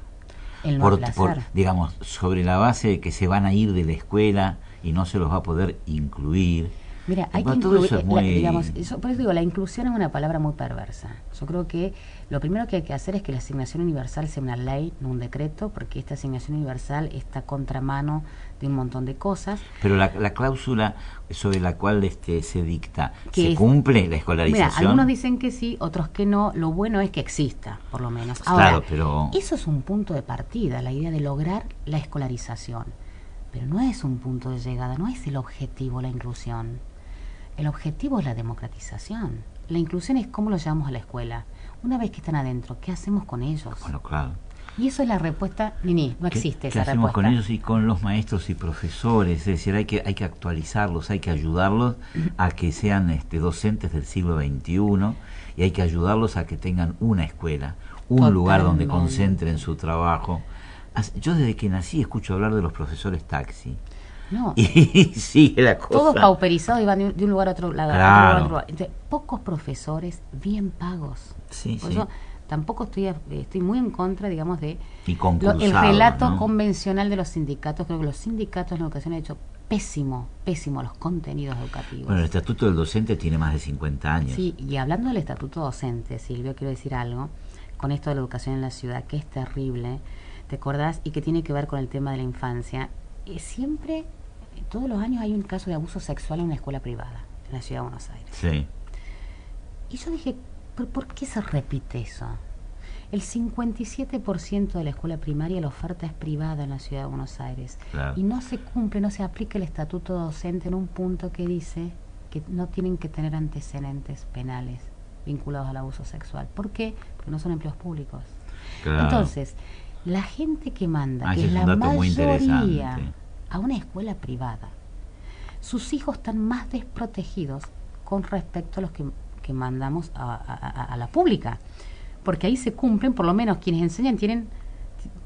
Digamos, sobre la base de que se van a ir de la escuela y no se los va a poder incluir. Mira, hay que incluir, por eso digo, la inclusión es una palabra muy perversa. Yo creo que lo primero que hay que hacer es que la asignación universal sea una ley, no un decreto, porque esta asignación universal está a contramano de un montón de cosas. Pero la cláusula sobre la cual se dicta, ¿se cumple la escolarización? Mira, algunos dicen que sí, otros que no. Lo bueno es que exista, por lo menos. Ahora, claro, pero eso es un punto de partida, la idea de lograr la escolarización. Pero no es un punto de llegada, no es el objetivo la inclusión. El objetivo es la democratización. La inclusión es cómo los llevamos a la escuela. Una vez que están adentro, ¿qué hacemos con ellos? Bueno, claro. Y eso es la respuesta, no existe esa respuesta. ¿Qué hacemos con ellos y con los maestros y profesores? Es decir, hay que actualizarlos, hay que ayudarlos a que sean docentes del siglo XXI y hay que ayudarlos a que tengan una escuela, un lugar donde concentren su trabajo. Yo desde que nací escucho hablar de los profesores taxi. No. Y sigue la cosa. Todos pauperizados y van de un lugar a otro lado. Claro. A otro lugar. Entonces, pocos profesores bien pagos. Sí, Por sí. eso tampoco estoy muy en contra, digamos, de el relato convencional de los sindicatos. Creo que los sindicatos en la educación han hecho pésimo los contenidos educativos. Bueno, el estatuto del docente tiene más de 50 años. Sí, y hablando del estatuto docente, Silvio, quiero decir algo con esto de la educación en la ciudad, que es terrible, ¿te acordás? Y que tiene que ver con el tema de la infancia. Siempre, todos los años hay un caso de abuso sexual en una escuela privada, en la ciudad de Buenos Aires. Sí. Y yo dije, ¿por qué se repite eso? El 57% de la escuela primaria, la oferta es privada en la ciudad de Buenos Aires. Claro. Y no se cumple, no se aplica el estatuto docente en un punto que dice que no tienen que tener antecedentes penales vinculados al abuso sexual. ¿Por qué? Porque no son empleos públicos. Claro. Entonces, la gente que manda, que es la mayoría, a una escuela privada, sus hijos están más desprotegidos con respecto a los que mandamos a la pública, porque ahí se cumplen, por lo menos quienes enseñan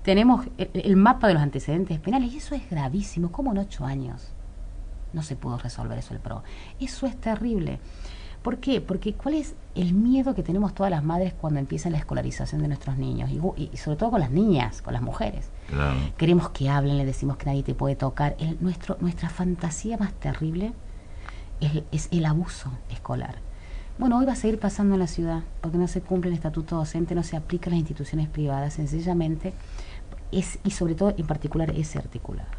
tenemos el mapa de los antecedentes penales, y eso es gravísimo. ¿Cómo en 8 años no se pudo resolver eso el PRO? Eso es terrible. ¿Por qué? Porque ¿cuál es el miedo que tenemos todas las madres cuando empiezan la escolarización de nuestros niños? Y sobre todo con las niñas, con las mujeres. Claro. Queremos que hablen, le decimos que nadie te puede tocar. Nuestra fantasía más terrible es el abuso escolar. Bueno, hoy va a seguir pasando en la ciudad, porque no se cumple el estatuto docente, no se aplica en las instituciones privadas, sencillamente, y sobre todo en particular ese articulado.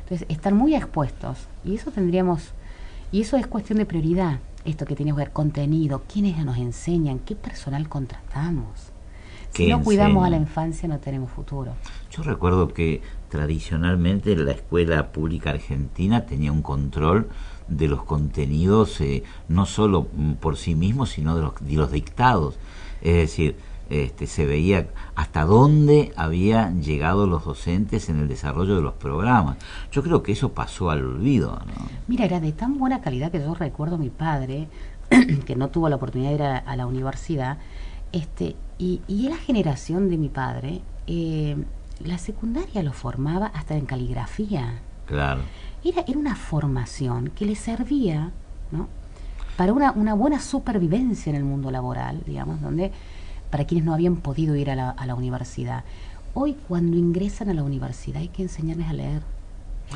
Entonces, están muy expuestos, y eso es cuestión de prioridad, esto que tiene que ver contenido, quiénes nos enseñan, qué personal contratamos. Si no cuidamos a la infancia, no tenemos futuro. Yo recuerdo que tradicionalmente la escuela pública argentina tenía un control de los contenidos, no solo por sí mismos, sino de los dictados. Es decir, se veía hasta dónde habían llegado los docentes en el desarrollo de los programas. Yo creo que eso pasó al olvido, ¿no? Mira, era de tan buena calidad que yo recuerdo a mi padre, que no tuvo la oportunidad de ir a la universidad, y la generación de mi padre, la secundaria lo formaba hasta en caligrafía. Claro. Era una formación que le servía, ¿no?, para una buena supervivencia en el mundo laboral, digamos, donde para quienes no habían podido ir a la universidad. Hoy, cuando ingresan a la universidad, hay que enseñarles a leer.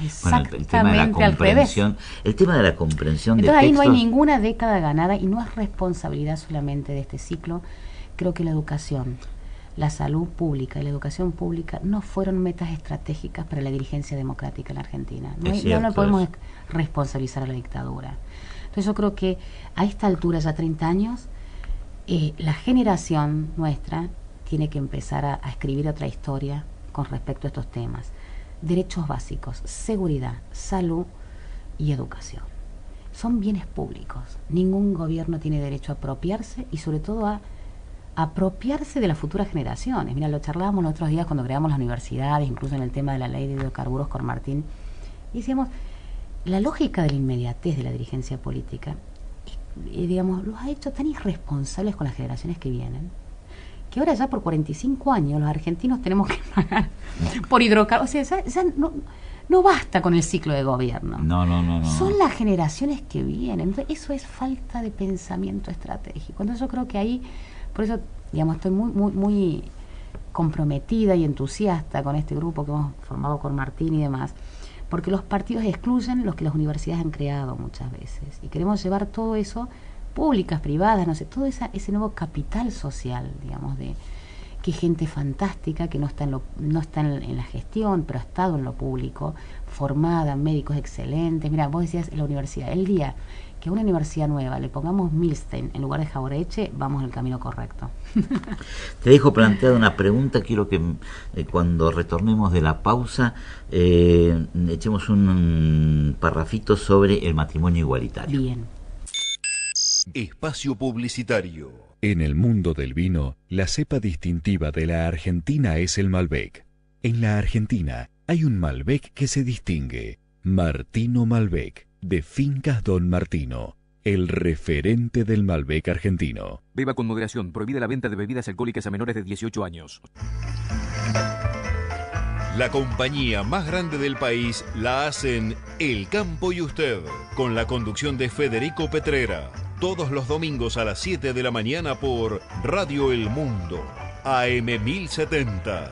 Exactamente el tema de la comprensión, el tema de la comprensión de textos. Entonces ahí no hay ninguna década ganada, y no es responsabilidad solamente de este ciclo. Creo que la educación, la salud pública y la educación pública no fueron metas estratégicas para la dirigencia democrática en la Argentina. No podemos responsabilizar a la dictadura. Entonces yo creo que a esta altura, ya 30 años, la generación nuestra tiene que empezar a escribir otra historia con respecto a estos temas. Derechos básicos, seguridad, salud y educación. Son bienes públicos. Ningún gobierno tiene derecho a apropiarse, y sobre todo a apropiarse de las futuras generaciones. Mira, lo charlábamos los otros días cuando creamos las universidades, incluso en el tema de la ley de hidrocarburos con Martín, y decíamos, la lógica de la inmediatez de la dirigencia política, digamos, los ha hecho tan irresponsables con las generaciones que vienen, que ahora ya por 45 años los argentinos tenemos que pagar por hidrocarburos. O sea, ya no basta con el ciclo de gobierno. No. Son las generaciones que vienen. Entonces, eso es falta de pensamiento estratégico. Entonces yo creo que ahí, por eso, digamos, estoy muy comprometida y entusiasta con este grupo que hemos formado con Martín y demás, porque los partidos excluyen los que las universidades han creado muchas veces. Y queremos llevar todo eso, públicas, privadas, no sé, todo ese nuevo capital social, digamos, de que gente fantástica que no está en la gestión, pero ha estado en lo público, formada, médicos excelentes. Mira, vos decías en la universidad, el día que a una universidad nueva le pongamos Milstein en lugar de Jauretche, vamos en el camino correcto. Te dejo planteada una pregunta, quiero que cuando retornemos de la pausa echemos un parrafito sobre el matrimonio igualitario. Bien. Espacio publicitario. En el mundo del vino, la cepa distintiva de la Argentina es el Malbec. En la Argentina hay un Malbec que se distingue. Martino Malbec, de Fincas Don Martino, el referente del Malbec argentino. Beba con moderación. Prohibida la venta de bebidas alcohólicas a menores de 18 años. La compañía más grande del país la hacen El Campo y Usted, con la conducción de Federico Petrera. Todos los domingos a las 7 de la mañana por Radio El Mundo, AM 1070.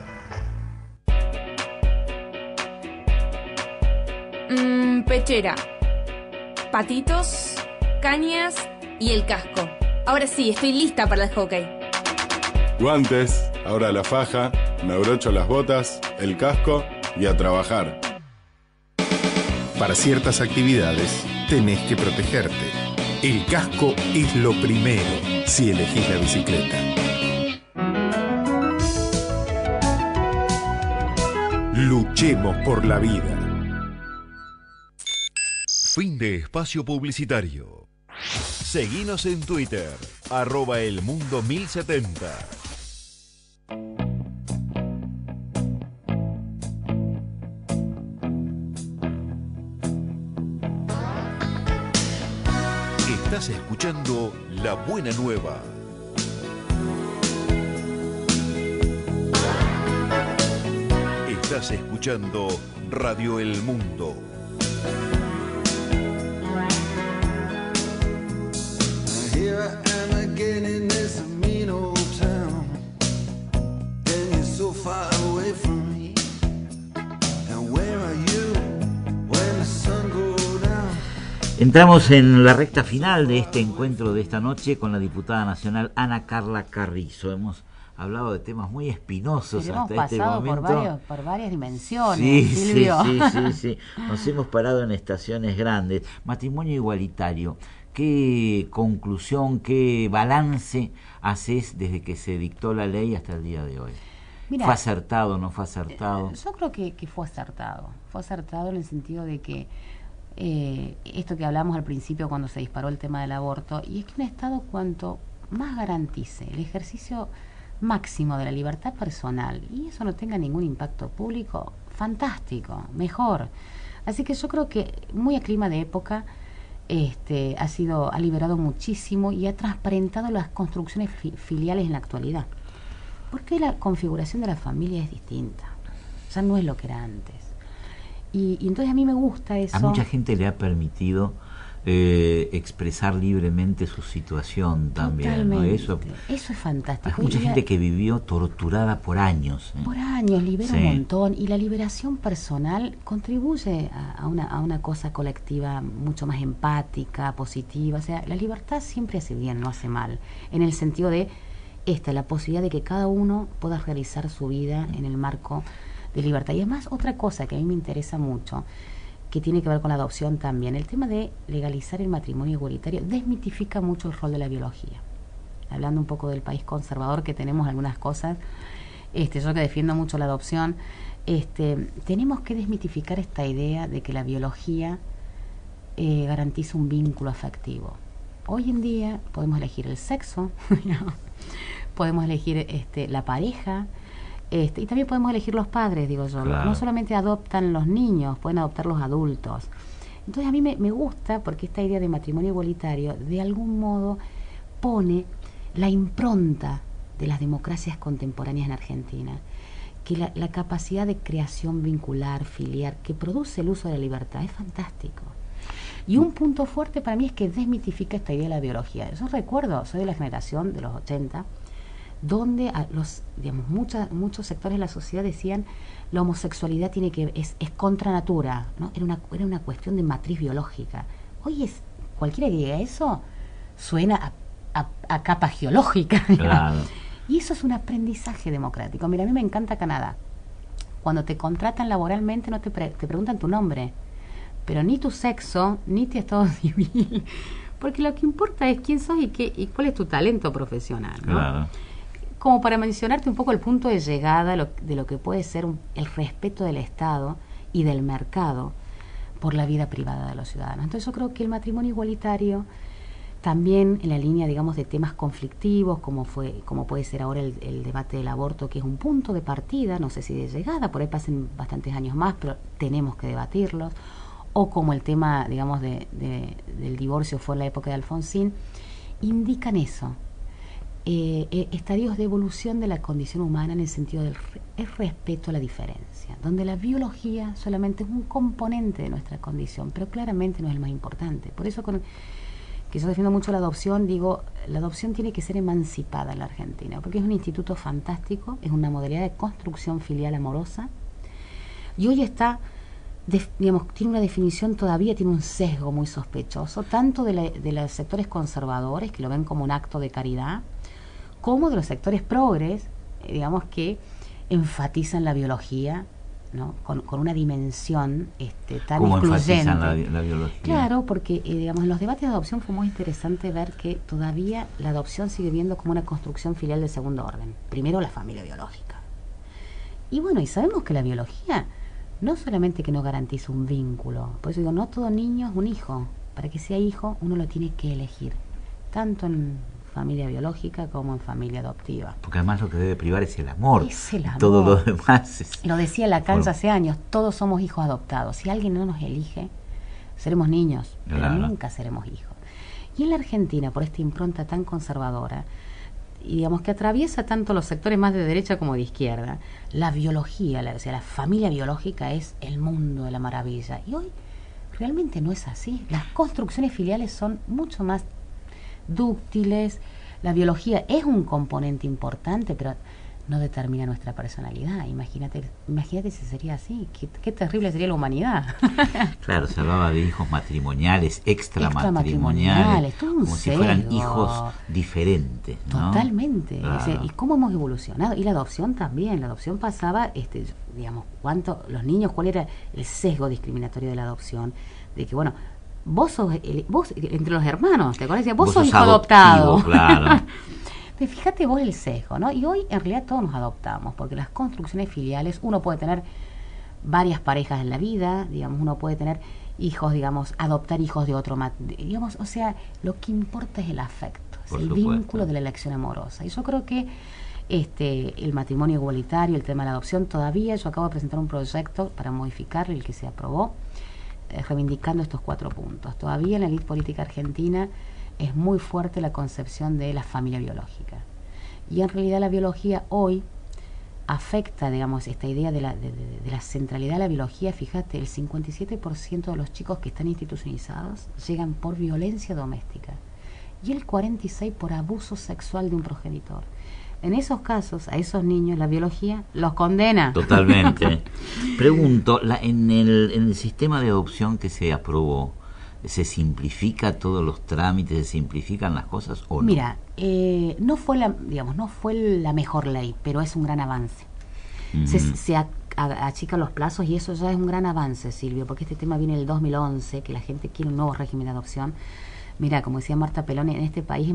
Pechera, patitos, cañas y el casco. Ahora sí, estoy lista para el hockey. Guantes, ahora la faja, me abrocho las botas, el casco y a trabajar. Para ciertas actividades tenés que protegerte. El casco es lo primero si elegís la bicicleta. Luchemos por la vida. Fin de espacio publicitario. Seguinos en Twitter, @elmundo1070. Estás escuchando La Buena Nueva. Estás escuchando Radio El Mundo. Here I am again in this mean old town, and you're so far away from me. And where are you when the sun goes down? Entramos en la recta final de este encuentro de esta noche con la diputada nacional Ana Carla Carrizo. Hemos hablado de temas muy espinosos Pero hasta hemos este pasado momento. por varias dimensiones, Sí, Silvio. sí. Nos hemos parado en estaciones grandes. Matrimonio igualitario. ¿Qué conclusión, qué balance haces desde que se dictó la ley hasta el día de hoy? Mira, ¿fue acertado o no fue acertado? Yo creo que fue acertado. Fue acertado en el sentido de que esto que hablamos al principio cuando se disparó el tema del aborto, y es que un Estado cuanto más garantice el ejercicio máximo de la libertad personal y eso no tenga ningún impacto público, fantástico, mejor. Así que yo creo que muy a clima de época ha liberado muchísimo y ha transparentado las construcciones filiales en la actualidad. Porque la configuración de la familia es distinta. Ya no es lo que era antes. Y entonces a mí me gusta eso. A mucha gente le ha permitido expresar libremente su situación también, ¿no? Eso es fantástico. Hay mucha gente que vivió torturada por años. Por años, libera sí. un montón. Y la liberación personal contribuye a una cosa colectiva mucho más empática, positiva. O sea, la libertad siempre hace bien, no hace mal. En el sentido de la posibilidad de que cada uno pueda realizar su vida en el marco de libertad. Y además, otra cosa que a mí me interesa mucho, que tiene que ver con la adopción también, el tema de legalizar el matrimonio igualitario desmitifica mucho el rol de la biología. Hablando un poco del país conservador que tenemos algunas cosas, yo que defiendo mucho la adopción, tenemos que desmitificar esta idea de que la biología garantiza un vínculo afectivo. Hoy en día podemos elegir el sexo, podemos elegir la pareja, y también podemos elegir los padres, digo yo. Claro. No solamente adoptan los niños, pueden adoptar los adultos. Entonces a mí me gusta porque esta idea de matrimonio igualitario de algún modo pone la impronta de las democracias contemporáneas en Argentina, que la capacidad de creación vincular, filiar, que produce el uso de la libertad es fantástico. Y un punto fuerte para mí es que desmitifica esta idea de la biología. Yo recuerdo, soy de la generación de los 80, donde muchos sectores de la sociedad decían la homosexualidad es contra natura, ¿no? Era una cuestión de matriz biológica. Hoy cualquiera que diga eso suena a capa geológica. Claro. Y eso es un aprendizaje democrático. Mira, a mí me encanta Canadá. Cuando te contratan laboralmente no te preguntan tu nombre, pero ni tu sexo, ni tu estado civil, porque lo que importa es quién sos y cuál es tu talento profesional, ¿no? Claro. Como para mencionarte un poco el punto de llegada de lo que puede ser el respeto del Estado y del mercado por la vida privada de los ciudadanos. Entonces yo creo que el matrimonio igualitario, también en la línea, digamos, de temas conflictivos, como puede ser ahora el debate del aborto, que es un punto de partida, no sé si de llegada, por ahí pasen bastantes años más, pero tenemos que debatirlos, o como el tema, digamos, del divorcio fue en la época de Alfonsín, indican eso, estadios de evolución de la condición humana en el sentido del respeto a la diferencia, donde la biología solamente es un componente de nuestra condición, pero claramente no es el más importante. Por eso que yo defiendo mucho la adopción, digo, la adopción tiene que ser emancipada en la Argentina, porque es un instituto fantástico, es una modalidad de construcción filial amorosa, y hoy está, tiene una definición todavía, tiene un sesgo muy sospechoso, tanto de los sectores conservadores, que lo ven como un acto de caridad, como de los sectores progres, digamos, que enfatizan la biología, ¿no? Con una dimensión tan ¿Cómo excluyente. enfatizan la biología? Claro, porque digamos, en los debates de adopción fue muy interesante ver que todavía la adopción sigue viendo como una construcción filial de segundo orden. Primero la familia biológica. Y bueno, y sabemos que la biología no solamente que no garantiza un vínculo, por eso digo, no todo niño es un hijo. Para que sea hijo, uno lo tiene que elegir, tanto en familia biológica como en familia adoptiva. Porque además lo que debe privar es el amor. Es el amor. Todo lo demás es... Lo decía Lacan hace años, todos somos hijos adoptados. Si alguien no nos elige, seremos niños, Claro. pero nunca seremos hijos. Y en la Argentina, por esta impronta tan conservadora, y digamos que atraviesa tanto los sectores más de derecha como de izquierda, la biología, o sea, la familia biológica es el mundo de la maravilla. Y hoy realmente no es así. Las construcciones filiales son mucho más dúctiles. La biología es un componente importante, pero no determina nuestra personalidad. Imagínate si sería así. Qué terrible sería la humanidad. Claro, se hablaba de hijos matrimoniales, extramatrimoniales, todo un como si fueran sesgo. hijos diferentes, ¿no? Totalmente. Claro. O sea, y cómo hemos evolucionado. Y la adopción también. La adopción pasaba, digamos, los niños, cuál era el sesgo discriminatorio de la adopción, de que, bueno, vos entre los hermanos, ¿te acuerdas? Vos sos hijo adoptado. Claro. Fíjate vos el sesgo, ¿no? Y hoy en realidad todos nos adoptamos, porque las construcciones filiales, uno puede tener varias parejas en la vida, digamos, uno puede tener hijos, digamos, adoptar hijos de otro, digamos, o sea, lo que importa es el afecto, es el vínculo de la elección amorosa. Y yo creo que el matrimonio igualitario, el tema de la adopción, todavía yo acabo de presentar un proyecto para modificar el que se aprobó, reivindicando estos 4 puntos. Todavía en la elite política argentina es muy fuerte la concepción de la familia biológica. Y en realidad la biología hoy afecta, digamos, esta idea de la centralidad de la biología. Fíjate, el 57% de los chicos que están institucionalizados llegan por violencia doméstica y el 46% por abuso sexual de un progenitor. En esos casos, a esos niños la biología los condena. Totalmente. Pregunto, en el sistema de adopción que se aprobó, ¿se simplifica todos los trámites, se simplifican las cosas o no? Mira, no fue la mejor ley, pero es un gran avance. Se achican los plazos y eso ya es un gran avance, Silvio, porque este tema viene del 2011, que la gente quiere un nuevo régimen de adopción. Mira, como decía Marta Pelón, en este país es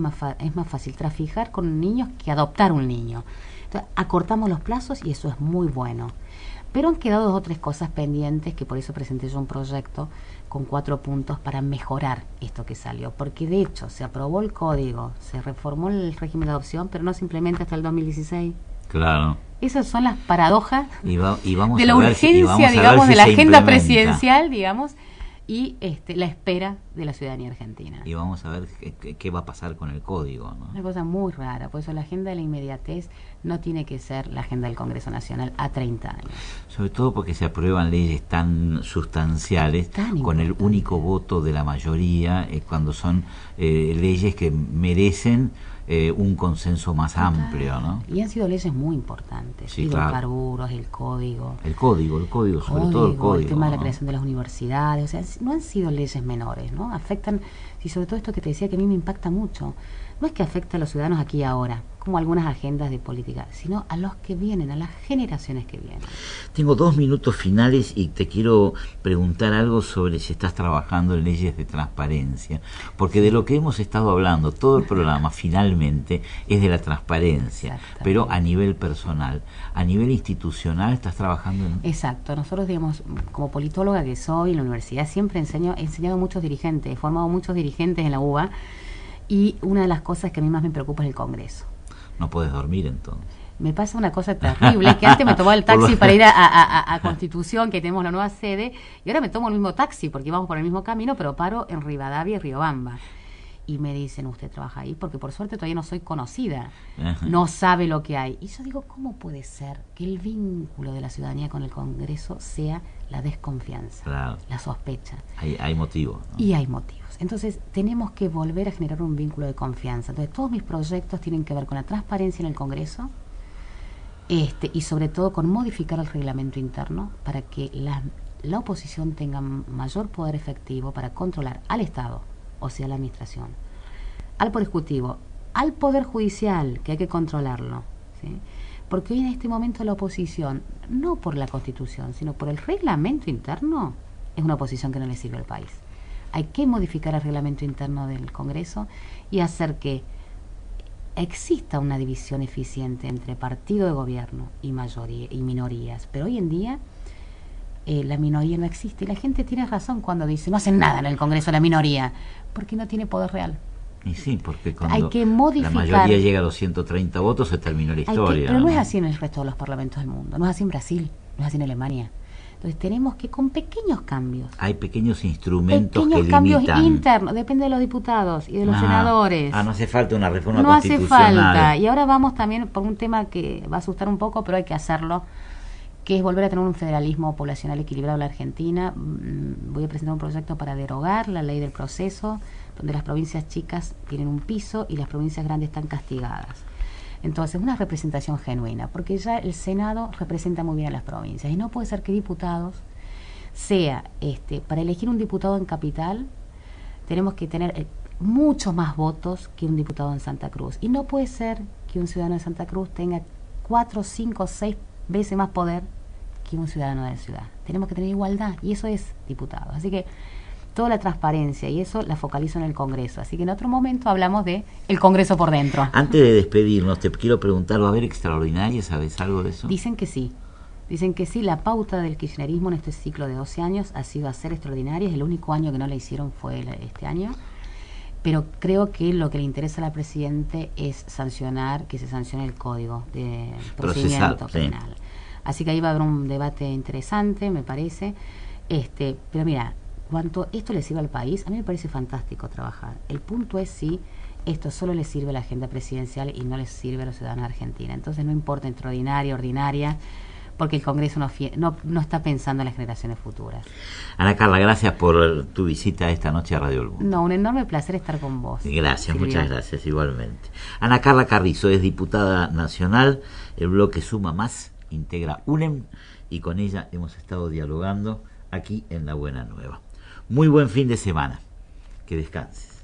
más fácil traficar con niños que adoptar un niño. Entonces, acortamos los plazos y eso es muy bueno. Pero han quedado 2 o 3 cosas pendientes, que por eso presenté yo un proyecto con 4 puntos para mejorar esto que salió. Porque de hecho se aprobó el código, se reformó el régimen de adopción, pero no se implementa hasta el 2016. Claro. Esas son las paradojas y vamos de a la ver urgencia, si digamos, de la agenda implementa. presidencial, digamos, y la espera de la ciudadanía argentina. Y vamos a ver qué va a pasar con el código, ¿no? Una cosa muy rara, por eso la agenda de la inmediatez no tiene que ser la agenda del Congreso Nacional a 30 años. Sobre todo porque se aprueban leyes tan sustanciales, con el único voto de la mayoría, cuando son leyes que merecen un consenso más amplio, ¿no? Y han sido leyes muy importantes, Sí, hidrocarburos, el código, sobre todo el código, el tema de la ¿no? creación de las universidades, o sea, no han sido leyes menores, ¿no? Afectan, y sobre todo esto que te decía que a mí me impacta mucho, no es que afecta a los ciudadanos aquí y ahora, como algunas agendas de política, sino a los que vienen, a las generaciones que vienen. Tengo 2 minutos finales y te quiero preguntar algo sobre si estás trabajando en leyes de transparencia, porque de lo que hemos estado hablando todo el programa finalmente es de la transparencia, pero a nivel personal, a nivel institucional estás trabajando en... Exacto, nosotros digamos, como politóloga que soy en la universidad siempre he enseñado a muchos dirigentes, he formado muchos dirigentes en la UBA, y una de las cosas que a mí más me preocupa es el Congreso. No puedes dormir entonces. Me pasa una cosa terrible, que antes me tomaba el taxi para ir a Constitución, que tenemos la nueva sede, y ahora me tomo el mismo taxi, porque vamos por el mismo camino, pero paro en Rivadavia y Riobamba. Y me dicen, ¿usted trabaja ahí? Porque por suerte todavía no soy conocida, no sabe lo que hay. Y yo digo, ¿cómo puede ser que el vínculo de la ciudadanía con el Congreso sea la desconfianza, la sospecha? Hay motivos, ¿no? Y hay motivos. Entonces, tenemos que volver a generar un vínculo de confianza. Entonces, todos mis proyectos tienen que ver con la transparencia en el Congreso, y sobre todo con modificar el reglamento interno para que la oposición tenga mayor poder efectivo para controlar al Estado, o sea, la administración, al Poder Ejecutivo, al Poder Judicial, que hay que controlarlo, ¿sí? Porque hoy en este momento la oposición, no por la Constitución, sino por el reglamento interno, es una oposición que no le sirve al país. Hay que modificar el reglamento interno del Congreso y hacer que exista una división eficiente entre partido de gobierno y mayoría y minorías. Pero hoy en día la minoría no existe, y la gente tiene razón cuando dice no hacen nada en el Congreso la minoría, porque no tiene poder real. Y sí, porque cuando hay que modificar, la mayoría llega a los 130 votos se terminó la historia. Pero no es así en el resto de los parlamentos del mundo, no es así en Brasil, no es así en Alemania. Entonces tenemos que, con pequeños cambios, hay pequeños instrumentos pequeños que cambios limitan. Internos, depende de los diputados y de los senadores. No hace falta una reforma no constitucional. No hace falta. Y ahora vamos también por un tema que va a asustar un poco, pero hay que hacerlo, que es volver a tener un federalismo poblacional equilibrado en la Argentina. Voy a presentar un proyecto para derogar la ley del proceso, donde las provincias chicas tienen un piso y las provincias grandes están castigadas. Entonces, una representación genuina, porque ya el Senado representa muy bien a las provincias, y no puede ser que diputados sea, para elegir un diputado en Capital, tenemos que tener muchos más votos que un diputado en Santa Cruz, y no puede ser que un ciudadano de Santa Cruz tenga 4, 5, 6 veces más poder que un ciudadano de la ciudad. Tenemos que tener igualdad, y eso es diputado. Así que toda la transparencia, y eso la focalizo en el Congreso. Así que en otro momento hablamos de el Congreso por dentro. Antes de despedirnos, te quiero preguntar, ¿va a haber extraordinaria? ¿Sabes algo de eso? Dicen que sí. Dicen que sí. La pauta del kirchnerismo en este ciclo de 12 años ha sido hacer extraordinarias. El único año que no la hicieron fue este año. Pero creo que lo que le interesa al presidente es que se sancione el Código de Procedimiento Penal. Sí. Así que ahí va a haber un debate interesante, me parece. Pero mira, cuanto esto le sirve al país, a mí me parece fantástico trabajar. El punto es si esto solo le sirve a la agenda presidencial y no le sirve a los ciudadanos de Argentina. Entonces no importa extraordinaria, ordinaria, porque el Congreso no está pensando en las generaciones futuras. Ana Carla, gracias por tu visita esta noche a Radio El Mundo. No, un enorme placer estar con vos. Gracias, Silvia. Muchas gracias, igualmente. Ana Carla Carrizo es diputada nacional, el bloque Suma Más integra UNEM, y con ella hemos estado dialogando aquí en La Buena Nueva. Muy buen fin de semana. Que descanses.